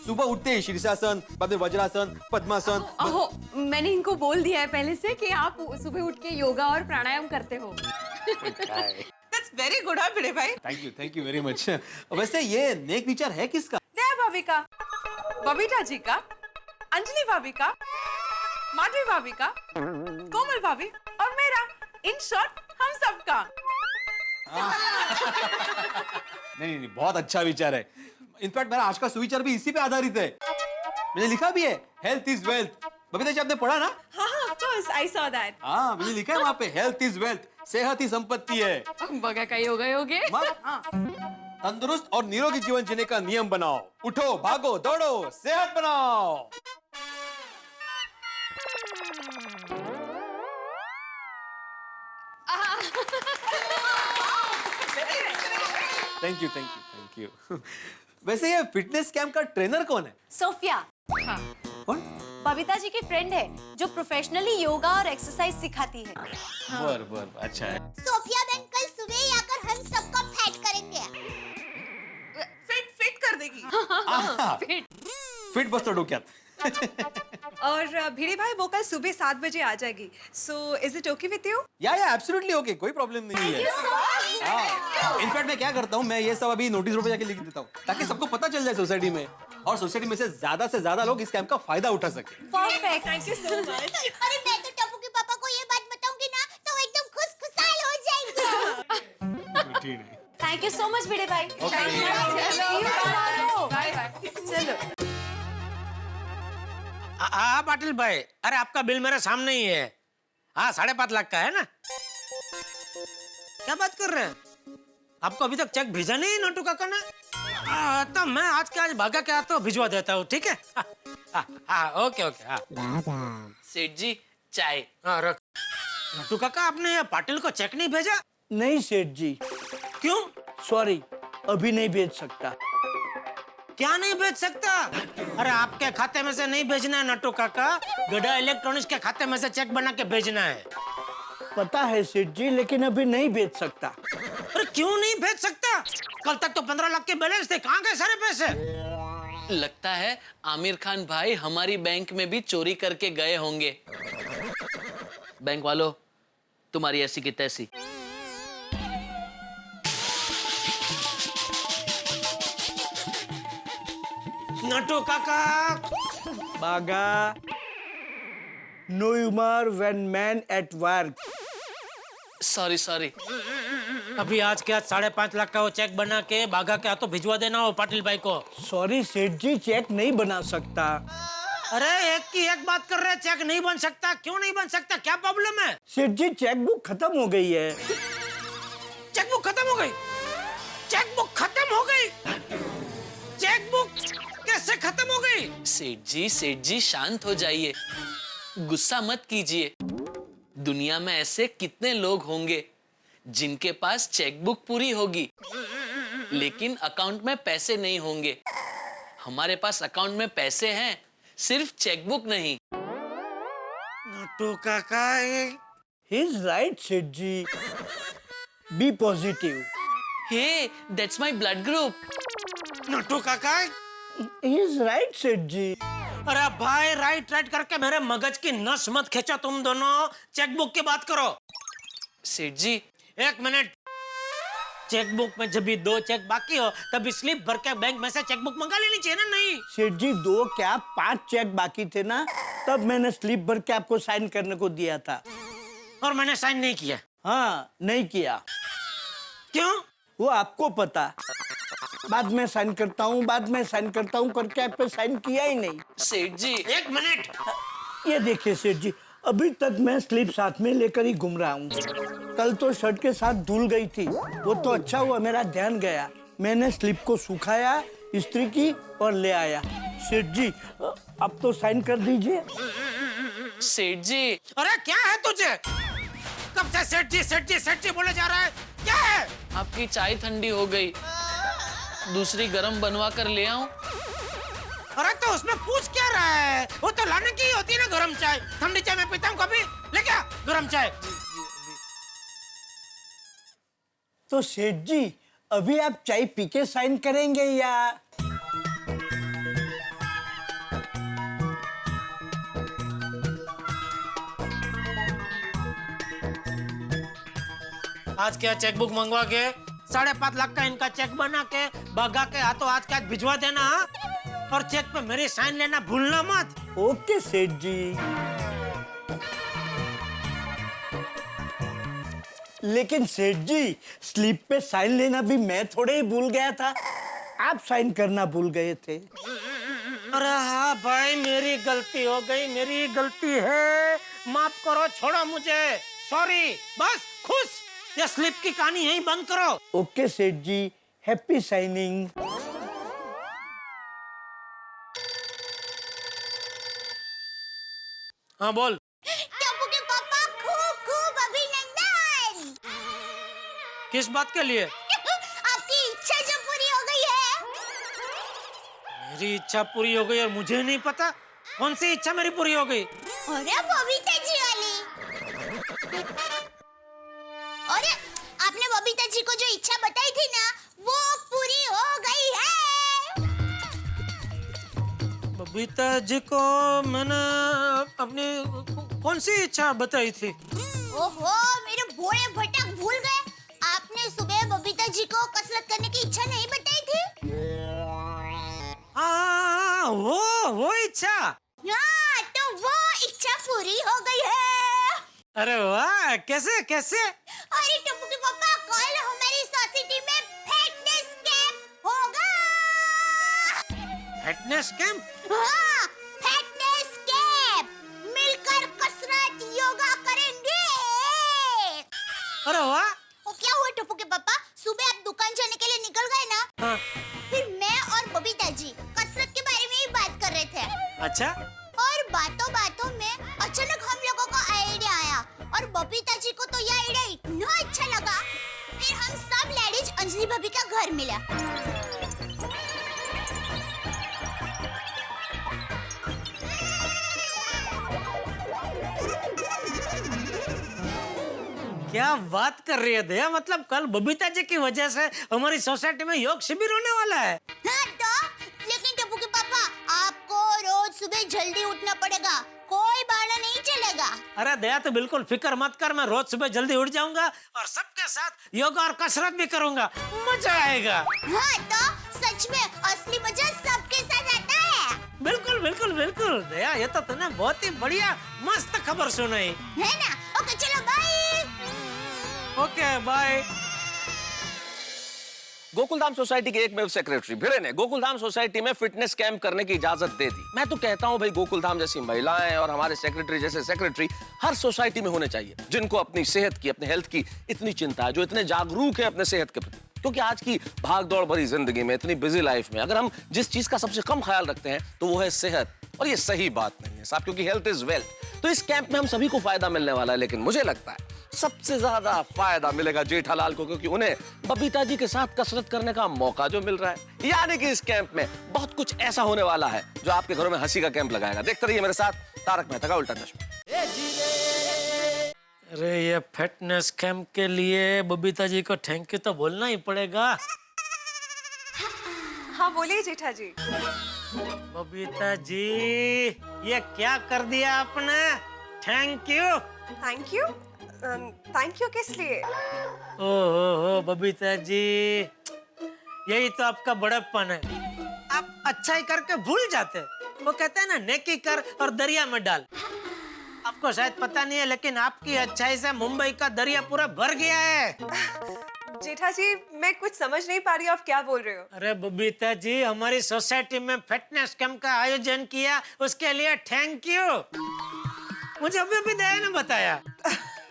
सुबह उठते ही शीर्षासन, बाद में वज्रासन, पद्मासन। ओहो, मैंने इनको बोल दिया है पहले से कि आप सुबह उठ के योगा और प्राणायाम करते हो। That's very good, हाँ भिड़े भाई। Thank you very much. वैसे ये नेक विचार है किसका? दया भाभी का, बबीता जी का, अंजलि भाभी का, माधवी भाभी का, कोमल भाभी और मेरा। इन शॉर्ट हम सबका। नहीं, बहुत अच्छा विचार है। इनफैक्ट मेरा आज का सुविचार भी इसी पे आधारित है। मैंने लिखा भी है, health is wealth. Babita ji, आपने पढ़ा ना? हाँ, of course, I saw that. हाँ, मैंने लिखा है वहाँ पे, हेल्थ इज वेल्थ, सेहत ही संपत्ति है। बगा का योगा योगे। तंदुरुस्त और निरोगी जीवन जीने का नियम बनाओ। उठो, भागो, दौड़ो, सेहत बनाओ। Thank you. वैसे ये फिटनेस कैंप का ट्रेनर कौन है? सोफिया। कौन? बबीता जी की फ्रेंड है जो प्रोफेशनली योगा और एक्सरसाइज सिखाती है। बर, अच्छा है। सोफिया बहन कल सुबह ही आकर हम सबको फैट करेंगे। फिट कर देगी। फिट बसतो डोक्यात। और भिड़े भाई वो कल सुबह 7 बजे आ जाएगी। So is it okay with you? या एब्सोल्युटली ओके, कोई प्रॉब्लम नहीं है। इनफैक्ट मैं क्या करता हूँ, मैं ये सब अभी नोटिस बोर्ड पे जाके लिख देता हूँ ताकि सबको पता चल जाए सोसाइटी में, और सोसाइटी में से ज्यादा लोग इस कैंप का फायदा उठा सके। Perfect, thank you so much. अरे मैं तो टप्पू के पापा को ये बात बताऊंगी ना तो वो एकदम खुशखुशाल हो जाएंगे। थैंक यू सो मच भिड़े भाई। चलो। हाँ पाटिल भाई, अरे आपका बिल मेरे सामने ही है। हाँ, 5.5 लाख का है ना? क्या बात कर रहे हैं? आपको अभी तक चेक भेजा नहीं नोटू काका ने? तो मैं आज के आज भागा के आता हूँ, भिजवा देता हूँ, ठीक है? ओके। हाँ सेठ जी, चाय। हाँ रख। नोटू काका, आपने ये पाटिल को चेक नहीं भेजा? नहीं सेठ जी। क्यों? सॉरी, अभी नहीं भेज सकता। क्या नहीं भेज सकता? अरे आपके खाते में से नहीं भेजना है नट्टू काका, गड़ा इलेक्ट्रॉनिक्स के खाते में से चेक बना के भेजना है। पता है सेठ जी, लेकिन अभी नहीं भेज सकता। अरे क्यों नहीं भेज सकता? कल तक तो 15 लाख के बैलेंस थे, कहाँ गए सारे पैसे? लगता है आमिर खान भाई हमारी बैंक में भी चोरी करके गए होंगे। बैंक वालों, तुम्हारी ऐसी की तैसी। Nattu Kaka. Bagha, no humour when man at work. Sorry. अभी आज के आज 5.5 लाख का वो चेक बना के बागा के हाथों भिजवा देना हो पाटिल भाई को। सॉरी सेठ जी, चेक नहीं बना सकता। अरे एक की एक बात कर रहे, चेक नहीं बन सकता? क्यों नहीं बन सकता? क्या प्रॉब्लम है? सेठ जी, चेकबुक खत्म हो गई है। चेकबुक खत्म हो गई? चेकबुक खत्म हो गई? चेकबुक कैसे खत्म हो गई? सेठ जी शांत हो जाइए, गुस्सा मत कीजिए। दुनिया में ऐसे कितने लोग होंगे जिनके पास चेकबुक पूरी होगी लेकिन अकाउंट में पैसे नहीं होंगे। हमारे पास अकाउंट में पैसे हैं, सिर्फ चेकबुक नहीं। Nattu Kaka, he is right Seth ji, B positive. Hey, that's my blood group. Nattu Kaka, he is right Seth जी। अरे भाई, राइट करके मेरे मगज की नस मत खींचो तुम दोनों। चेकबुक की बात करो। सेठ जी, 1 मिनट। चेकबुक में जब भी 2 चेक बाकी हो तभी स्लिप भर के बैंक में से चेकबुक मंगा लेनी चाहिए ना। नहीं सेठ जी 2 क्या 5 चेक बाकी थे ना, तब मैंने स्लिप भर के आपको साइन करने को दिया था। और मैंने साइन नहीं किया। हाँ नहीं किया। क्यों? वो आपको पता। बाद में साइन करता हूँ, बाद में साइन करता हूँ करके आप पे साइन किया ही नहीं। सेठ जी 1 मिनट। ये देखिए सेठ जी, अभी तक मैं स्लिप साथ में लेकर ही घूम रहा हूँ। कल तो शर्ट के साथ धुल गई थी, वो तो अच्छा हुआ मेरा ध्यान गया। मैंने स्लिप को सुखाया, इस्त्री की और ले आया। सेठ जी अब तो साइन कर दीजिए। सेठ जी अरे क्या है तुझे? कब से सेठ जी सेठ जी सेठ जी बोले जा रहा है? क्या है? आपकी चाय ठंडी हो गई, दूसरी गरम बनवा कर ले आऊं? अरे तो उसमें पूछ क्या रहा है? वो तो लाने की होती है ना गरम चाय। ठंडी चाय मैं पीता हूँ कभी। ले क्या गरम चाय? तो सेठ जी अभी आप चाय पी के साइन करेंगे या? आज क्या चेकबुक मंगवा के 5.5 लाख का इनका चेक बना के भगा के हाथों आज क्या भिजवा देना। और चेक पे मेरी साइन लेना भूलना मत। ओके सेठ जी। लेकिन सेठ जी स्लिप पे साइन लेना भी मैं थोड़े ही भूल गया था, आप साइन करना भूल गए थे। अरे हाँ भाई मेरी गलती हो गई, मेरी गलती है, माफ करो, छोड़ो मुझे, सॉरी। बस खुश, ये स्लिप की कहानी यहीं बंद करो। ओके सेठ जी, हैप्पी साइनिंग। हाँ बोल। टप्पू के पापा खूब खूब अभिनंदन। किस बात के लिए? आपकी इच्छा जो पूरी हो गई है। मेरी इच्छा पूरी हो गई और मुझे नहीं पता? कौन सी इच्छा मेरी पूरी हो गई? अरे बबीता जी वाली। अरे आपने बबीता जी को जो इच्छा बताई थी ना, वो पूरी हो गई है। बबीता जी को मैंने अपनी कौन सी इच्छा बताई थी? ओहो मेरे भोले भटक भूल गए। आपने सुबह बबीता जी को कसरत करने की इच्छा नहीं बताई थी? हाँ वो इच्छा। हाँ तो वो इच्छा पूरी हो गई है। अरे वाह, कैसे कैसे? अरे टप्पू के पापा कल हमारी सोसाइटी में फिटनेस कैंप होगा। Fitness camp? हाँ फिटनेस कैंप, मिलकर कसरत योगा करेंगे। अरे वाह। वो क्या हुआ टप्पू के पापा, सुबह आप दुकान जाने के लिए निकल गए ना? हाँ। फिर मैं और बबीता जी कसरत के बारे में ही बात कर रहे थे। अच्छा। और बातों बातों में अचानक हम लोगों को आइडिया आया और बबीता जी को तो यह आइडिया इतना अच्छा लगा। फिर हम सब लेडीज अंजलि भाभी का घर मिला। क्या बात कर रही है दया? मतलब कल बबीता जी की वजह से हमारी सोसाइटी में योग शिविर होने वाला है। हाँ तो, लेकिन टप्पू के पापा आपको रोज सुबह जल्दी उठना पड़ेगा, कोई बहाना नहीं चलेगा। अरे दया तो बिल्कुल फिक्र मत कर, मैं रोज सुबह जल्दी उठ जाऊंगा और सबके साथ योगा और कसरत भी करूंगा, मजा आएगा। हाँ तो सच में असली मजा सबके साथ आता है। बिल्कुल बिल्कुल बिल्कुल दया, ये तो तूने बहुत ही बढ़िया मस्त खबर सुनाई है ना? ओके चलो bye. Okay bye. Gokuldham society के एकमेव सेक्रेटरी भिड़े ने गोकुलधाम सोसाइटी में फिटनेस कैंप करने की इजाजत दे दी। मैं तो कहता हूं भाई गोकुलधाम जैसी महिलाएं और हमारे सेक्रेटरी जैसे सेक्रेटरी हर सोसाइटी में होने चाहिए, जिनको अपनी सेहत की, अपने हेल्थ की इतनी चिंता है, जो इतने जागरूक है अपने सेहत के प्रति। क्योंकि आज की भागदौड़ भरी जिंदगी में, इतनी बिजी लाइफ में अगर हम जिस चीज का सबसे कम ख्याल रखते हैं तो वो है सेहत। और ये सही बात नहीं है साहब, क्योंकि हेल्थ इज वेल्थ। तो इस कैंप में हम सभी को फायदा मिलने वाला है, लेकिन मुझे लगता है सबसे ज्यादा फायदा मिलेगा जेठालाल को, क्योंकि उन्हें बबीता जी के साथ कसरत करने का मौका जो मिल रहा है। यानी कि इस कैंप में बहुत कुछ ऐसा होने वाला है जो आपके घरों में हंसी का कैंप लगाएगा। देखते रहिए मेरे साथ तारक मेहता का उल्टा चश्मा। अरे ये फिटनेस कैंप के लिए बबीता जी को थैंक यू तो बोलना ही पड़ेगा। हाँ बोलिए जेठा जी। बबीता जी ये क्या कर दिया आपने? Thank you. Thank you? Thank you किस लिए? ओ बबीता जी, यही तो आपका बड़प्पन है। आप अच्छाई करके भूल जाते। वो कहते हैं ना, नेकी कर और दरिया में डाल। आपको शायद पता नहीं है, लेकिन आपकी अच्छाई से मुंबई का दरिया पूरा भर गया है। जेठा जी, मैं कुछ समझ नहीं पा रही हूँ आप क्या बोल रहे हो। अरे बबीता जी, हमारी सोसाइटी में फिटनेस कैंप का आयोजन किया, उसके लिए थैंक यू। मुझे अभी अभी दया ने बताया।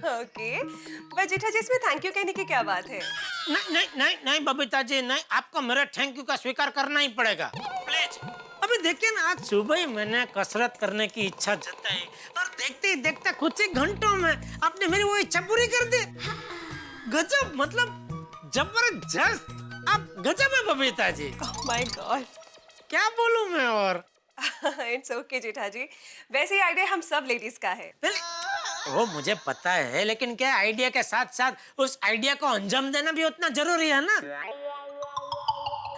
ओके, पर जेठा जी इसमें थैंक यू कहने की क्या बात है? नहीं नहीं नहीं नहीं बबीता जी, नहीं, आपको मेरे थैंक यू का स्वीकार करना ही पड़ेगा, प्लीज। अभी देखिए ना, आज सुबह ही मैंने कसरत करने की इच्छा जताई और देखते ही देखते कुछ ही घंटों में आपने मेरी वो इच्छा पूरी कर दी। गजब, मतलब जबरदस्त, आप गजब है बबीता जी। ओह माय गॉड, क्या बोलूं मैं और। इट्स ओके जेठा जी, वैसे ही आइडिया हम सब लेडीज का है। वो मुझे पता है, लेकिन क्या आइडिया के साथ साथ उस आइडिया को अंजाम देना भी उतना जरूरी है ना,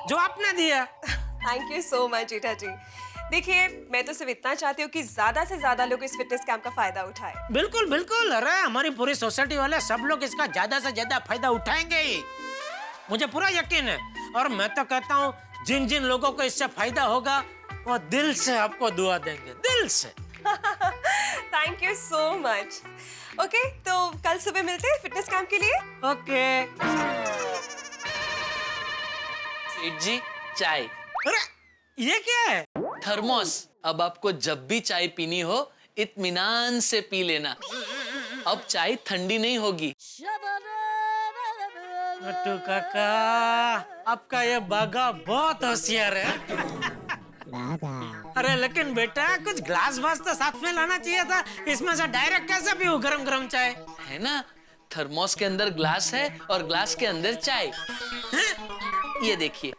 जो आपने दिया। थैंक यू सो मच जेठा जी। देखिए, मैं तो सिर्फ इतना चाहती हूँ कि ज्यादा से ज्यादा लोग इस फिटनेस कैंप का फायदा उठाएं। बिल्कुल बिल्कुल, अरे हमारी पूरी सोसाइटी वाले सब लोग इसका ज्यादा से ज्यादा फायदा उठाएंगे ही, मुझे पूरा यकीन है। और मैं तो कहता हूँ, जिन जिन लोगों को इससे फायदा होगा वो दिल से आपको दुआ देंगे, दिल से। Thank you so much. Okay, तो कल सुबह मिलते हैं फिटनेस कैंप के लिए। ओके। सेठ जी, चाय। अरे ये क्या है? थर्मोस। अब आपको जब भी चाय पीनी हो, इत्मीनान से पी लेना। अब चाय ठंडी नहीं होगी। नट्टू काका, आपका ये बागा बहुत होशियार है। अरे लेकिन बेटा, कुछ ग्लास वास तो साथ में लाना चाहिए था, इसमें से डायरेक्ट कैसे पीऊं गरम गरम चाय? है ना, थर्मोस के अंदर ग्लास है और ग्लास के अंदर चाय। ये देखिए।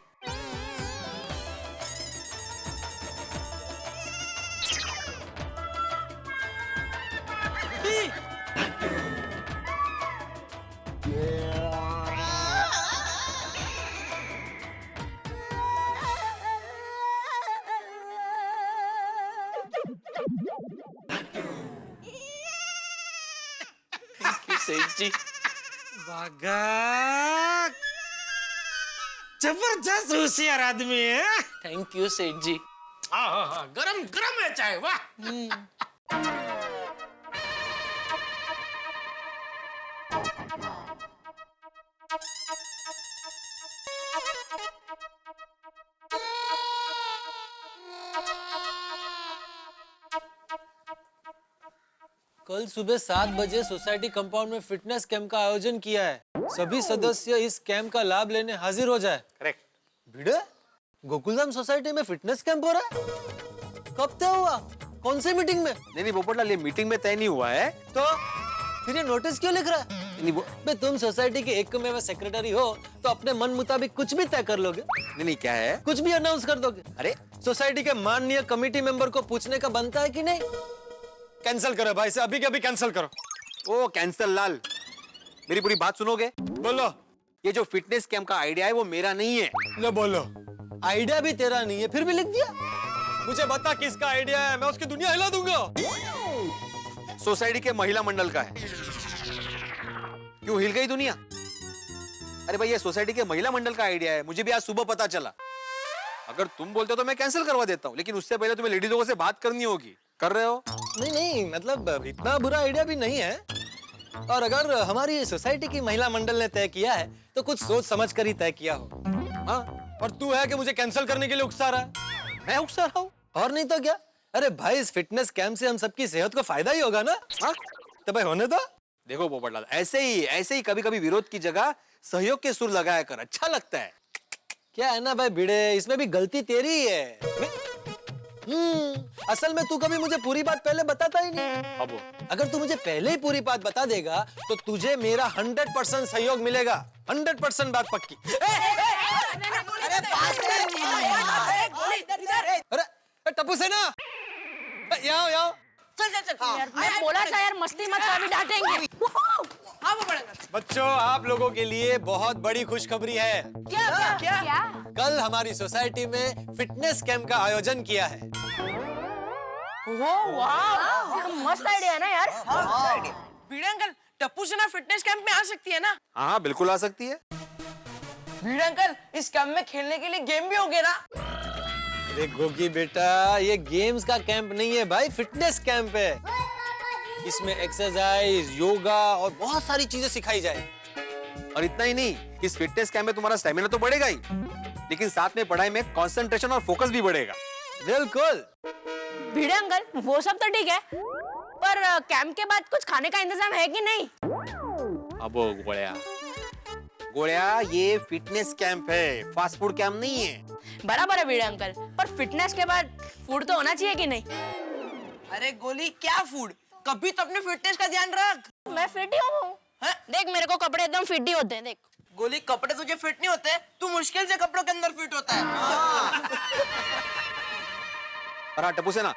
सेठ जी, बागा जबरदस्त होशियार आदमी है। थैंक यू सेठ जी। हाँ, गरम गरम है चाय, वाह। कल सुबह 7 बजे सोसाइटी कंपाउंड में फिटनेस कैंप का आयोजन किया है। सभी सदस्य इस कैंप का लाभ लेने हाजिर हो जाए। करेक्ट। भिड़े, गोकुलधाम सोसाइटी में फिटनेस कैंप हो रहा है? कब तय हुआ? कौन सी मीटिंग में? नहीं पोपटलाल, ये मीटिंग में तय नहीं हुआ है। तो फिर ये नोटिस क्यों लिख रहा है? नहीं, तुम सोसाइटी के एकमेव सेक्रेटरी हो तो अपने मन मुताबिक कुछ भी तय कर लोगे। नहीं, क्या है? कुछ भी अनाउंस कर दोगे। अरे सोसाइटी के माननीय कमेटी मेंबर को पूछने का बनता है कि नहीं? कैंसिल करो भाई, से अभी के अभी कैंसिल करो। ओ कैंसल लाल, मेरी पूरी बात सुनोगे? बोलो। ये जो फिटनेस कैंप का आइडिया है वो मेरा नहीं है। लो बोलो। आइडिया भी तेरा नहीं है, फिर भी लिख दिया। मुझे बता किसका आइडिया है, मैं उसकी दुनिया हिला दूंगा। सोसाइटी के महिला मंडल का है। क्यों हिल गई दुनिया? अरे भाई, ये सोसाइटी के महिला मंडल का आइडिया है, मुझे भी आज सुबह पता चला। अगर तुम बोलते हो तो मैं कैंसिल करवा देता हूँ, लेकिन उससे पहले तुम्हें लेडी लोगों से बात करनी होगी। कर रहे हो? नहीं, मतलब इतना बुरा आइडिया भी नहीं है। और अगर हमारी सोसाइटी की महिला मंडल ने तय किया है तो कुछ सोच समझ कर ही तय किया हो। हाँ, और तू है कि मुझे कैंसिल करने के लिए उकसा रहा है? मैं उकसा रहा हूँ? और नहीं तो क्या। अरे भाई, इस फिटनेस कैंप से हम सबकी सेहत को फायदा ही होगा ना। हाँ, तो भाई होने दो। देखो पोपटलाल, ऐसे ही कभी कभी विरोध की जगह सहयोग के सुर लगाया कर, अच्छा लगता है। क्या है ना भाई भिड़े, इसमें भी गलती तेरी ही है। असल में तू कभी मुझे पूरी बात पहले बताता ही नहीं। अब अगर तू मुझे पहले ही पूरी बात बता देगा तो तुझे मेरा 100% सहयोग मिलेगा। 100% बात पक्की। अरे टप्पू से ना, आओ। चल यार, मैं बोला था यार, मस्ती मत कर, अभी डांटेंगे। बच्चों, आप लोगों के लिए बहुत बड़ी खुशखबरी है। क्या? कल हमारी सोसाइटी में फिटनेस कैंप का आयोजन किया है। वाह, मस्त आइडिया है ना यार। भिड़े अंकल, टप्पू सेना फिटनेस कैंप में आ सकती है ना? हाँ बिल्कुल आ सकती है। वीर अंकल, इस कैंप में खेलने के लिए गेम भी होंगे ना? अरे गोगी बेटा, ये गेम्स का कैंप नहीं है भाई, फिटनेस कैंप है। इसमें एक्सरसाइज, योगा और बहुत सारी चीजें सिखाई जाए। और इतना ही नहीं, इस फिटनेस कैंप में तुम्हारा स्टेमिना तो बढ़ेगा ही, लेकिन साथ में पढ़ाई में कंसंट्रेशन और फोकस भी बढ़ेगा। बिल्कुल। भिड़े अंकल, वो सब तो ठीक है, पर कैंप के बाद कुछ खाने का इंतजाम है कि नहीं? अब गोड़िया, ये फिटनेस कैंप है, फास्ट फूड कैंप नहीं है। बराबर है भिड़े अंकल, पर फिटनेस के बाद फूड तो होना चाहिए कि नहीं? अरे गोली, क्या फूड? कभी तो अपने फिटनेस का ध्यान रख। मैं फिट ही हूँ। देख, मेरे को कपड़े एकदम फिट ही होते हैं, देख। गोली, कपड़े तुझे फिट नहीं होते, तू मुश्किल से कपड़ों के अंदर फिट होता है। और हाँ टप्पू सेना,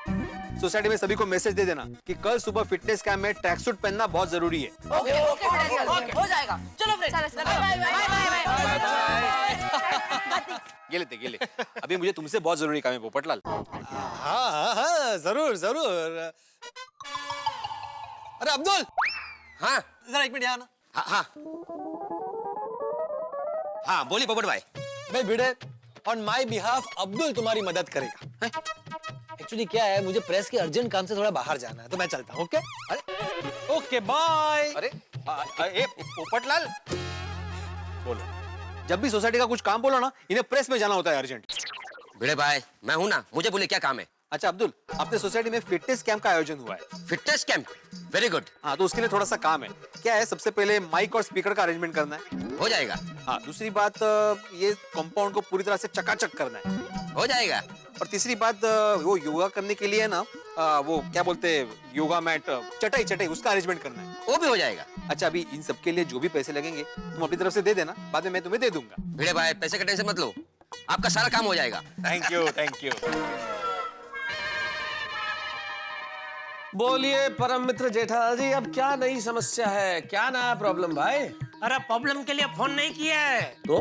सोसाइटी में सभी को मैसेज दे देना कि कल सुबह फिटनेस कैंप में ट्रैक सूट पहनना बहुत जरूरी है। ओके, हो जाएगा। चलो फ्रेंड्स, गेले अभी मुझे तुमसे बहुत जरूरी काम है पोपटलाल। हाँ, जरूर जरूर। अरे अब्दुल, हाँ जरा एक मिनट यहाँ ना। हाँ बोली पोपट भाई। भाई भिड़े, ऑन माय बिहाफ अब्दुल तुम्हारी मदद करेगा। एक्चुअली क्या है, मुझे प्रेस के अर्जेंट काम से थोड़ा बाहर जाना है, तो मैं चलता हूँ। ओके? अरे ओके, बाय। अरे पोपटलाल, बोलो। जब भी सोसाइटी का कुछ काम बोलो ना, इन्हें प्रेस में जाना होता है अर्जेंट। भिड़े भाई, मैं हूँ ना, मुझे बोले क्या काम है? अच्छा अब्दुल, अपने सोसाइटी में फिटनेस कैंप का आयोजन हुआ है। Fitness camp? Very good. हाँ, तो उसके लिए थोड़ा सा काम है। क्या है, सबसे पहले माइक और स्पीकर का अरेंजमेंट करना है। हो जाएगा। हाँ, दूसरी बात, ये कंपाउंड को पूरी तरह से चकाचक करना है। हो जाएगा। और तीसरी बात, वो योगा करने के लिए ना, वो क्या बोलते हैं, योगा मैट, चटाई, उसका अरेंजमेंट करना है। वो भी हो जाएगा। अच्छा, अभी इन सब के लिए जो भी पैसे लगेंगे तुम अपनी तरफ से दे देना, बाद में मैं तुम्हें दे दूंगा। भिड़े भाई, पैसे का टेंशन मत लो, आपका सारा काम हो जाएगा। Thank you. बोलिए परम मित्र जेठालाल जी, अब क्या नई समस्या है, क्या नया प्रॉब्लम भाई? अरे प्रॉब्लम के लिए फोन नहीं किया है, तो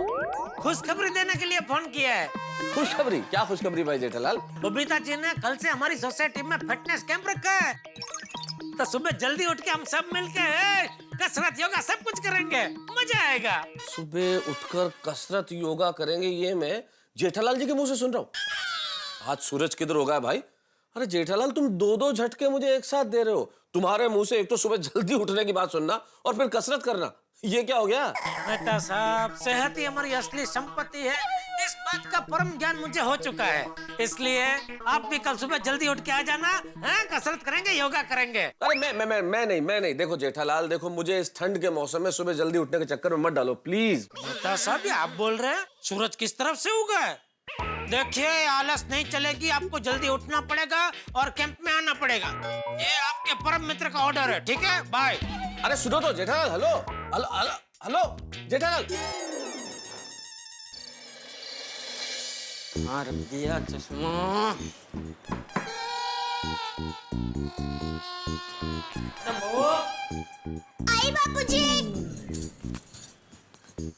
खुशखबरी देने के लिए फोन किया है। खुशखबरी? क्या खुशखबरी भाई जेठालाल? बबीता जी ने कल से हमारी सोसाइटी में फिटनेस कैंप रखा है, तो सुबह जल्दी उठ के हम सब मिलके कसरत योगा सब कुछ करेंगे, मजा आएगा। सुबह उठकर कसरत योगा करेंगे, ये मैं जेठालाल जी के मुंह से सुन रहा हूँ। आज सूरज किधर होगा भाई? अरे जेठालाल, तुम दो झटके मुझे एक साथ दे रहे हो। तुम्हारे मुंह से एक तो सुबह जल्दी उठने की बात सुनना और फिर कसरत करना, ये क्या हो गया? मेहता साहब, सेहत ही हमारी असली संपत्ति है, इस बात का परम ज्ञान मुझे हो चुका है। इसलिए आप भी कल सुबह जल्दी उठ के आ जाना, कसरत करेंगे, योगा करेंगे। अरे मैं नहीं। देखो जेठालाल, देखो मुझे इस ठंड के मौसम में सुबह जल्दी उठने के चक्कर में मत डालो प्लीज। मेहता साहब, आप बोल रहे हैं सूरज किस तरफ से उगा है? देखिए, आलस नहीं चलेगी, आपको जल्दी उठना पड़ेगा और कैंप में आना पड़ेगा। ये आपके परम मित्र का ऑर्डर है, ठीक है? बाय। अरे सुनो तो जेठालाल, हेलो जेठालाल। मार दिया चश्मा। आई बापूजी।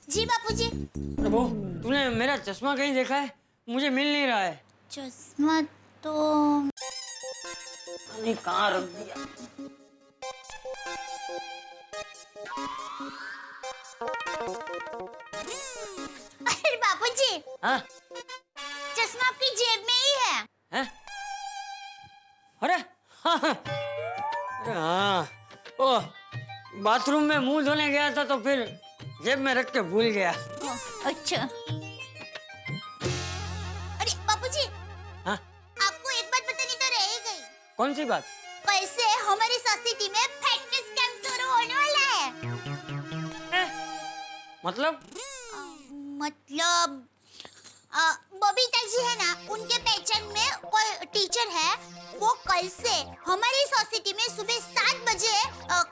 जी बापूजी। प्रभु, तूने मेरा चश्मा कहीं देखा है? मुझे मिल नहीं रहा है। चश्मा तो नहीं, कहाँ रख दिया? अरे बापूजी, हाँ? चश्मा आपकी जेब में ही है। हैं? अरे हाँ, ओ बाथरूम में मुंह धोने गया था तो फिर जेब में रख के भूल गया। अच्छा। अरे बापूजी, हाँ? आपको एक बात बतानी तो रह ही गई। कौन सी बात? कैसे हमारी सोसाइटी में फिटनेस कैंप शुरू होने वाला है। मतलब बबीता जी है ना, उनके पहचान में कोई टीचर है, वो कल से हमारी सोसाइटी में सुबह 7 बजे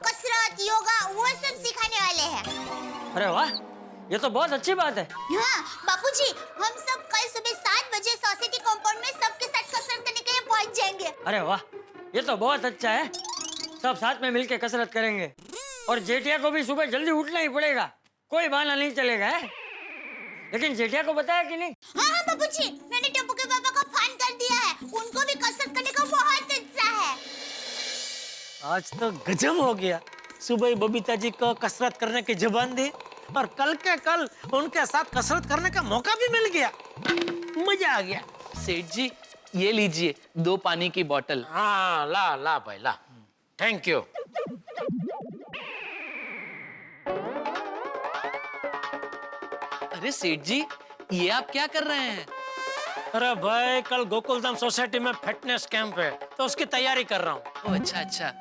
कसरत योगा वो सब सिखाने वाले हैं। अरे वाह, ये तो बहुत अच्छी बात है। हाँ बापूजी, हम सब कल सुबह 7 बजे सोसाइटी कंपाउंड में सबके साथ कसरत करने के लिए पहुंच जाएंगे। अरे वाह, ये तो बहुत अच्छा है। सब साथ में मिलके कसरत करेंगे और जेठिया को भी सुबह जल्दी उठना ही पड़ेगा, कोई बहाना नहीं चलेगा है? लेकिन जेठिया को बताया कि नहीं? हाँ बापूजी, मैंने टप्पू के पापा को फोन कर दिया है, उनको भी कसरत करने का बहुत उत्साह है। आज तो गजब हो गया, सुबह ही बबीता जी को कसरत करने की जुबान दी और कल के कल उनके साथ कसरत करने का मौका भी मिल गया। मजा आ गया। सेठ जी ये लीजिए 2 पानी की बोतल। हाँ ला ला भाई ला, थैंक यू। अरे सेठ जी ये आप क्या कर रहे हैं? अरे भाई कल गोकुलधाम सोसाइटी में फिटनेस कैंप है तो उसकी तैयारी कर रहा हूँ। ओह अच्छा अच्छा।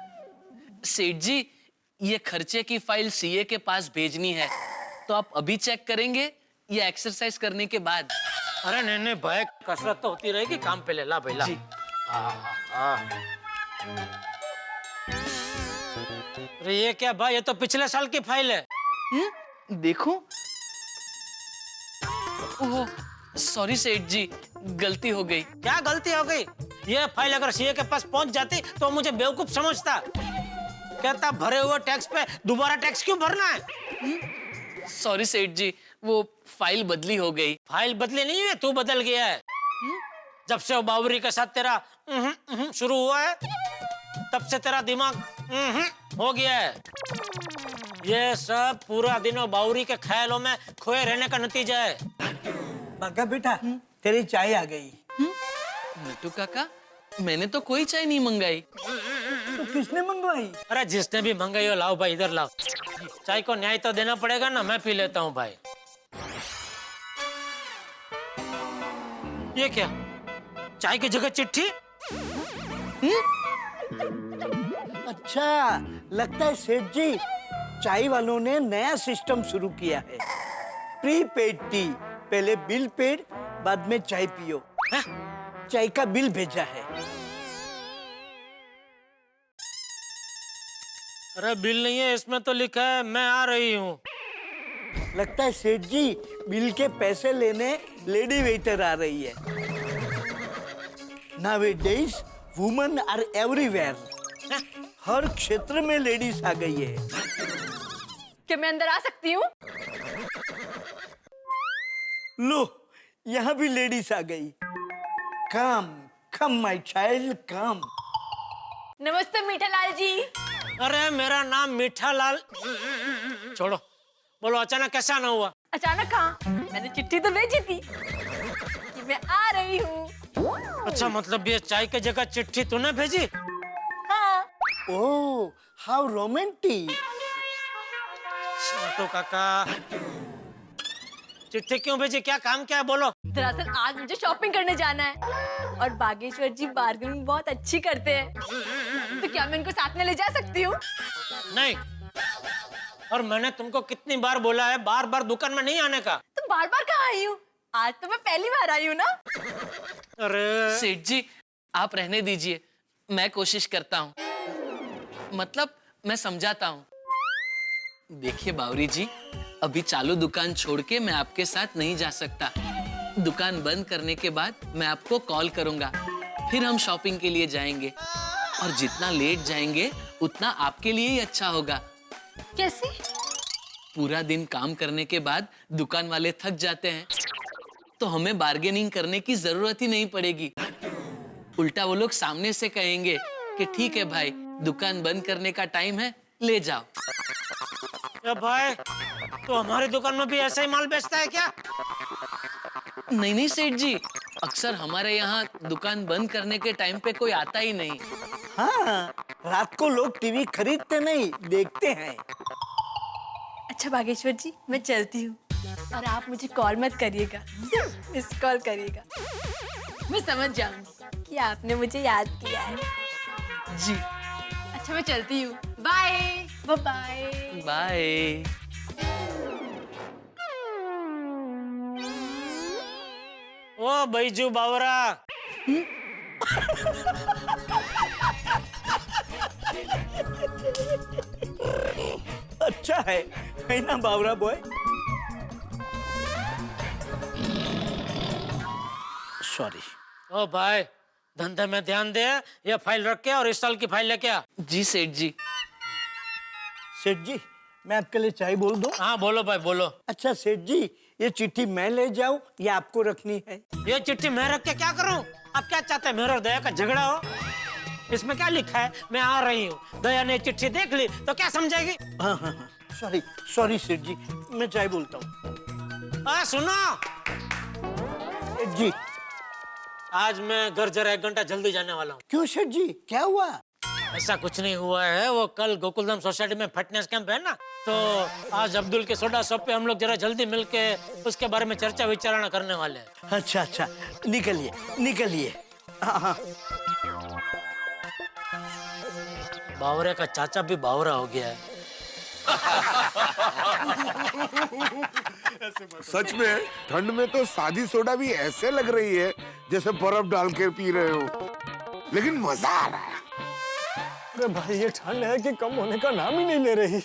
सेठ जी ये खर्चे की फाइल सीए के पास भेजनी है, तो आप अभी चेक करेंगे या एक्सरसाइज करने के बाद? अरे नहीं नहीं भाई, कसरत तो होती रहेगी, काम पे ले ला भाई ला। अरे ये क्या भाई, ये तो पिछले साल की फाइल है। देखो। ओह सॉरी सेठ जी, गलती हो गई। क्या गलती हो गई? ये फाइल अगर सीए के पास पहुंच जाती तो मुझे बेवकूफ समझता। कहता भरे हुए टैक्स पे दोबारा टैक्स क्यों भरना है? सॉरी सेठ जी, वो फाइल बदली हो गई। फाइल बदली नहीं हुई, तू बदल गया है। जब से वो बावरी के साथ तेरा शुरू हुआ है तब से तेरा दिमाग हो गया है। ये सब पूरा दिन वो बावरी के ख्यालों में खोए रहने का नतीजा है। बाका बेटा तेरी चाय आ गई। नटू काका मैंने तो कोई चाय नहीं मंगाई। तो किसने मंगवाई? अरे जिसने भी मंगाई हो लाओ भाई, इधर लाओ। चाय को न्याय तो देना पड़ेगा ना, मैं पी लेता हूँ भाई। ये क्या, चाय की जगह चिट्ठी? अच्छा लगता है सेठ जी चाय वालों ने नया सिस्टम शुरू किया है, प्रीपेड टी। पहले बिल पेड, बाद में चाय पियो। चाय का बिल भेजा है। अरे बिल नहीं है, इसमें तो लिखा है मैं आ रही हूँ। लगता है सेठ जी बिल के पैसे लेने लेडी वेटर आ रही है। Nowadays women are everywhere। हर क्षेत्र में लेडीज आ गई है। क्या मैं अंदर आ सकती हूँ? लो यहाँ भी लेडीज आ गई। कम कम माय चाइल्ड कम। नमस्ते मीठालाल जी। अरे मेरा नाम मीठालाल। छोड़ो, बोलो अचानक कैसा ना हुआ? अचानक कहाँ, मैंने चिट्ठी तो भेजी थी कि मैं आ रही हूँ। अच्छा मतलब ये चाय की जगह चिट्ठी तूने भेजी? हाँ। Oh how romantic. तो काका चिट्ठी क्यों भेजी, क्या काम क्या है बोलो? दरअसल आज मुझे शॉपिंग करने जाना है और बागेश्वर जी बार्गेनिंग बहुत अच्छी करते हैं, तो क्या मैं इनको साथ में ले जा सकती हूँ? नहीं, और मैंने तुमको कितनी बार बोला है बार बार दुकान में नहीं आने का। तो बार बार कहाँ आई हूँ, आज तो मैं पहली बार आई हूँ ना। अरे सेठ जी आप रहने दीजिए, मैं कोशिश करता हूँ, मतलब मैं समझाता हूँ। देखिए बावरी जी, अभी चालू दुकान छोड़ के मैं आपके साथ नहीं जा सकता। दुकान बंद करने के बाद मैं आपको कॉल करूंगा, फिर हम शॉपिंग के लिए जाएंगे और जितना लेट जाएंगे उतना आपके लिए ही अच्छा होगा। कैसे? पूरा दिन काम करने के बाद दुकान वाले थक जाते हैं तो हमें बार्गेनिंग करने की जरूरत ही नहीं पड़ेगी। उल्टा वो लोग सामने से कहेंगे कि ठीक है भाई दुकान बंद करने का टाइम है, ले जाओ। भाई तो हमारी दुकान में भी ऐसा ही माल बेचता है क्या? नहीं नहीं सेठ जी, अक्सर हमारे यहाँ दुकान बंद करने के टाइम पे कोई आता ही नहीं। हाँ रात को लोग टीवी खरीदते नहीं, देखते हैं। अच्छा बागेश्वर जी मैं चलती हूँ और आप मुझे कॉल मत करिएगा, सिर्फ मिस कॉल करिएगा। मैं समझ जाऊंगी कि आपने मुझे याद किया है। जी अच्छा मैं चलती हूँ, बाय बाय बाय। ओ बैजू बावरा। अच्छा है ना बावरा बॉय। सॉरी। ओ भाई धंधे में ध्यान दे, ये फाइल रख के और इस साल की फाइल लेके आ। जी सेठ जी। सेठ जी मैं आपके लिए चाय बोल दूं? हाँ बोलो भाई बोलो। अच्छा सेठ जी ये चिट्ठी मैं ले जाऊं या आपको रखनी है? ये चिट्ठी मैं रख के क्या करूं? आप क्या चाहते हैं, मेरा और दया का झगड़ा हो? इसमें क्या लिखा है? मैं आ रही हूँ। दया ने चिट्ठी देख ली तो क्या समझेगी? हाँ हाँ हाँ, सॉरी सॉरी सेठ जी, मैं चाय बोलता हूँ। सुनो सेठ जी, आज मैं घर जरा 1 घंटा जल्दी जाने वाला हूँ। क्यों सेठ जी, क्या हुआ? ऐसा कुछ नहीं हुआ है, वो कल गोकुलधाम सोसाइटी में फिटनेस कैंप है ना, तो आज अब्दुल के सोडा शॉप पे हम लोग जरा जल्दी मिलके उसके बारे में चर्चा विचारणा करने वाले हैं। अच्छा अच्छा, निकलिए निकलिए। हाँ हाँ। बावरे का चाचा भी बावरा हो गया है। सच में ठंड में तो सादी सोडा भी ऐसे लग रही है जैसे बर्फ डाल के पी रहे हो, लेकिन मजा आ रहा है। अरे भाई ये ठंड है कि कम होने का नाम ही नहीं ले रही।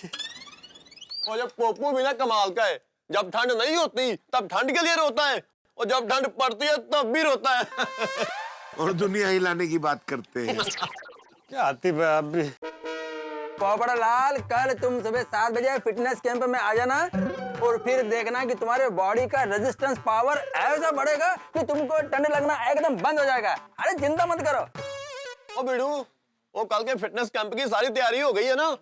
और जब पोपू भी ना कमाल का है, जब ठंड नहीं होती तब ठंड के लिए रोता है, और जब ठंड पड़ती है तब भी रोता है। और दुनिया हिलाने की बात करते हैं। क्या आती है आप भी। पोपड़ा लाल, कल तुम सुबह 7 बजे फिटनेस कैंप में आ जाना और फिर देखना कि तुम्हारे बॉडी का रेजिस्टेंस पावर ऐसा बढ़ेगा कि तुमको ठंड लगना एकदम बंद हो जाएगा। अरे चिंता मत करो। ओ बिडू, वो कल के फिटनेस कैंप की सारी तैयारी हो गई है ना?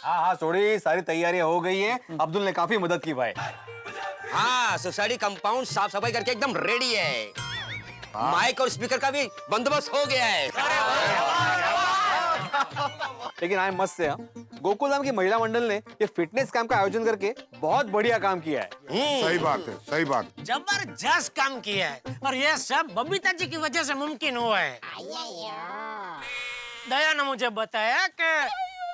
हाँ हाँ सोडी, सारी तैयारियां हो गई है। अब्दुल ने काफी मदद की भाई। हाँ, सोसाइटी कंपाउंड साफ सफाई करके एकदम रेडी है। माइक और स्पीकर का भी बंदोबस्त हो गया है। लेकिन आए मस्त से गोकुलधाम की महिला मंडल ने ये फिटनेस कैंप का आयोजन करके बहुत बढ़िया काम किया है। सही बात है, सही बात। जबरदस्त काम किया है, और ये सब बबीता जी की वजह से मुमकिन हुआ है। दया ने मुझे बताया कि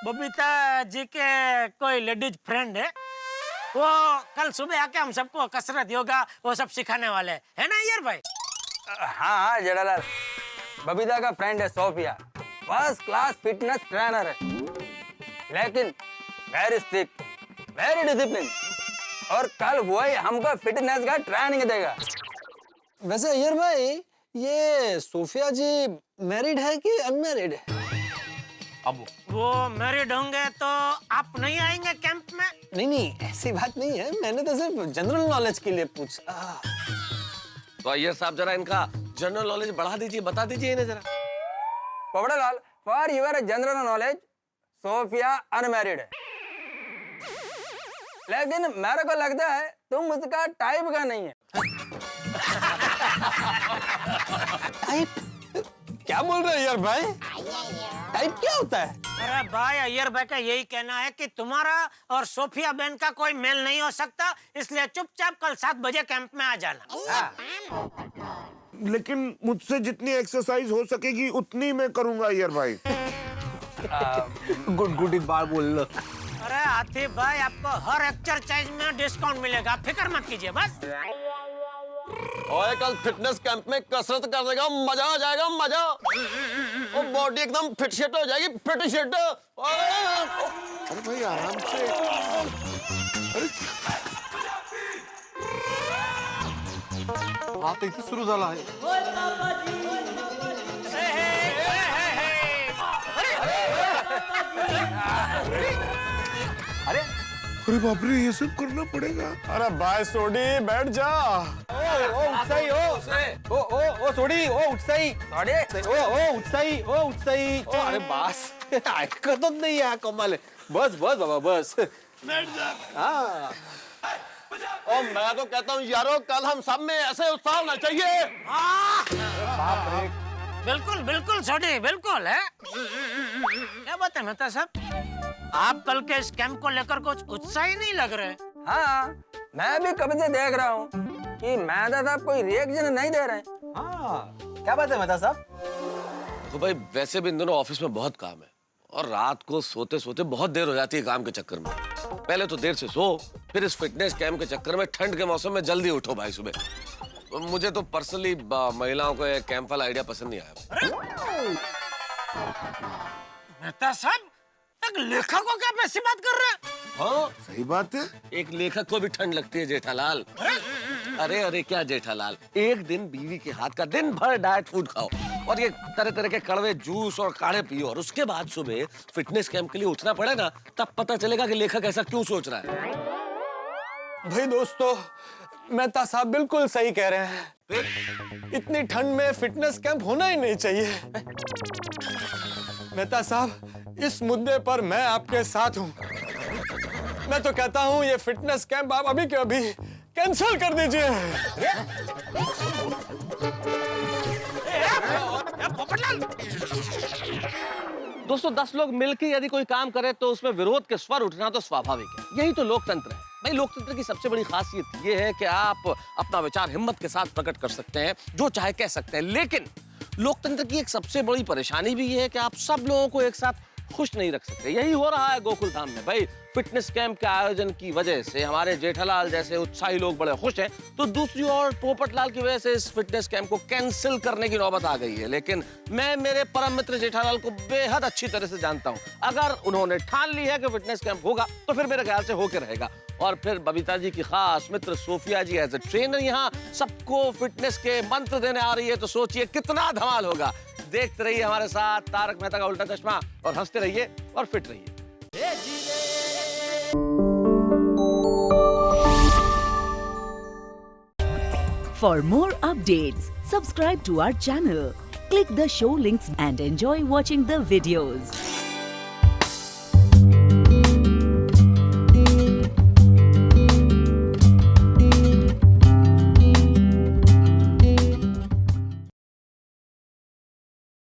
बबीता जी के कोई लेडीज फ्रेंड है, वो कल सुबह आके हम सबको कसरत योगा वो सब सिखाने वाले है ना यार भाई? हाँ हाँ जेठालाल, बबीता का फ्रेंड है Sophia, first class fitness trainer है, लेकिन वेरी स्ट्रिक्ट, वेरी डिसिप्लिन, और कल वही हमको फिटनेस का ट्रेनिंग देगा। वैसे अय्यर भाई, ये सोफिया जी मैरिड है कि अनमैरिड है? अब वो मैरिड होंगे तो आप नहीं आएंगे कैंप में? नहीं, ऐसी बात नहीं है, मैंने तो सिर्फ जनरल नॉलेज के लिए पूछा। तो अय्यर साहब जरा इनका जनरल नॉलेज बढ़ा दीजिए, बता दीजिए इन्हें जरा। Popatlal, for your general knowledge, Sophia unmarried है, लेकिन मेरे को लगता है तुम उसका टाइप का नहीं है। टाइप? क्या बोल रहे हैं यार भाई? टाइप क्या होता है? अरे भाई, अय्यर भाई का यही कहना है कि तुम्हारा और सोफिया बहन का कोई मेल नहीं हो सकता, इसलिए चुपचाप कल 7 बजे कैंप में आ जाना। लेकिन मुझसे जितनी एक्सरसाइज हो सकेगी उतनी मैं करूंगा अय्यर भाई। गुड एक बार बोल लो। अरे आतिफ भाई, आपको हर एक्सरसाइज में डिस्काउंट मिलेगा, फिक्र मत कीजिए बस। और कल फिटनेस कैंप में कसरत करने का मजा आ जाएगा, मजा। और बॉडी एकदम फिट शेट हो जाएगी, फिट शेट। अरे भाई आराम से। बात इथे सुरू झाला आहे। अरे बाप रे, ये सब करना पड़ेगा। अरे भाई सोडी बैठ जा। ओ उत्साही ओ सोडी ओ उत्साही ओ उत्साही ओ उत्साही। अरे बस ऐकतच नाही या कमाल। बस बाबा बस बैठ जा। हाँ और मैं तो कहता हूँ यारो, कल हम सब में ऐसे उत्साह होना चाहिए। बाप रे, बिल्कुल बिल्कुल सोडी, बिल्कुल है। क्या बात है मेहता साहब, आप कल के इस कैंप को लेकर कुछ उत्साही नहीं लग रहे। हाँ, मैं भी कब से देख रहा हूँ कि मेहता साहब कोई रिएक्शन नहीं दे रहे। हाँ, क्या बात है मेहता साहब? तो भाई वैसे भी इन दोनों ऑफिस में बहुत काम है, और रात को सोते सोते बहुत देर हो जाती है काम के चक्कर में। पहले तो देर से सो, फिर इस फिटनेस कैंप के चक्कर में ठंड के मौसम में जल्दी उठो भाई सुबह। मुझे तो पर्सनली महिलाओं को ये कैंप वाला आइडिया पसंद नहीं आया। मेहता साहब, एक लेखक को क्या पैसी बात कर रहे हैं? हाँ सही बात है, एक लेखक को भी ठंड लगती है जेठालाल। अरे क्या जेठालाल, एक दिन बीवी के हाथ का दिन भर डाइट फूड खाओ और ये तरह तरह के कड़वे जूस और काढ़े पियो, और उसके बाद सुबह फिटनेस कैंप के लिए उठना पड़े ना, तब पता चलेगा कि लेखक ऐसा क्यों सोच रहा है। भाई दोस्तों, मेहता साहब बिल्कुल सही कह रहे हैं। इतनी ठंड में फिटनेस कैंप होना ही नहीं चाहिए। मेहता साहब, इस मुद्दे पर मैं आपके साथ हूँ। मैं तो कहता हूँ ये फिटनेस कैंप आप अभी के अभी कैंसिल कर दीजिए। दोस्तों 10 लोग मिलकर यदि कोई काम करे तो उसमें विरोध के स्वर उठना तो स्वाभाविक है। यही तो लोकतंत्र है भाई। लोकतंत्र की सबसे बड़ी खासियत ये है कि आप अपना विचार हिम्मत के साथ प्रकट कर सकते हैं, जो चाहे कह सकते हैं। लेकिन लोकतंत्र की एक सबसे बड़ी परेशानी भी ये है कि आप सब लोगों को एक साथ खुश नहीं रख सकते। यही हो रहा है गोकुल धाम में भाई। फिटनेस कैंप के आयोजन की वजह से हमारे जेठालाल जैसे उत्साही लोग बड़े खुश हैं, तो दूसरी ओर पोपटलाल की वजह से इस फिटनेस कैंप को कैंसिल करने की नौबत आ गई है। लेकिन मैं मेरे परम मित्र जेठालाल को बेहद अच्छी तरह से जानता हूं। अगर उन्होंने ठान ली है कि फिटनेस कैंप होगा तो फिर मेरे ख्याल से होकर रहेगा। और फिर बबीता जी की खास मित्र Sophia ji as a trainer यहाँ सबको फिटनेस के मंत्र देने आ रही है, तो सोचिए कितना धमाल होगा। देखते रहिए हमारे साथ तारक मेहता का उल्टा चश्मा और हंसते रहिए और फिट रहिए। For more updates, subscribe to our channel, click the show links and enjoy watching the videos.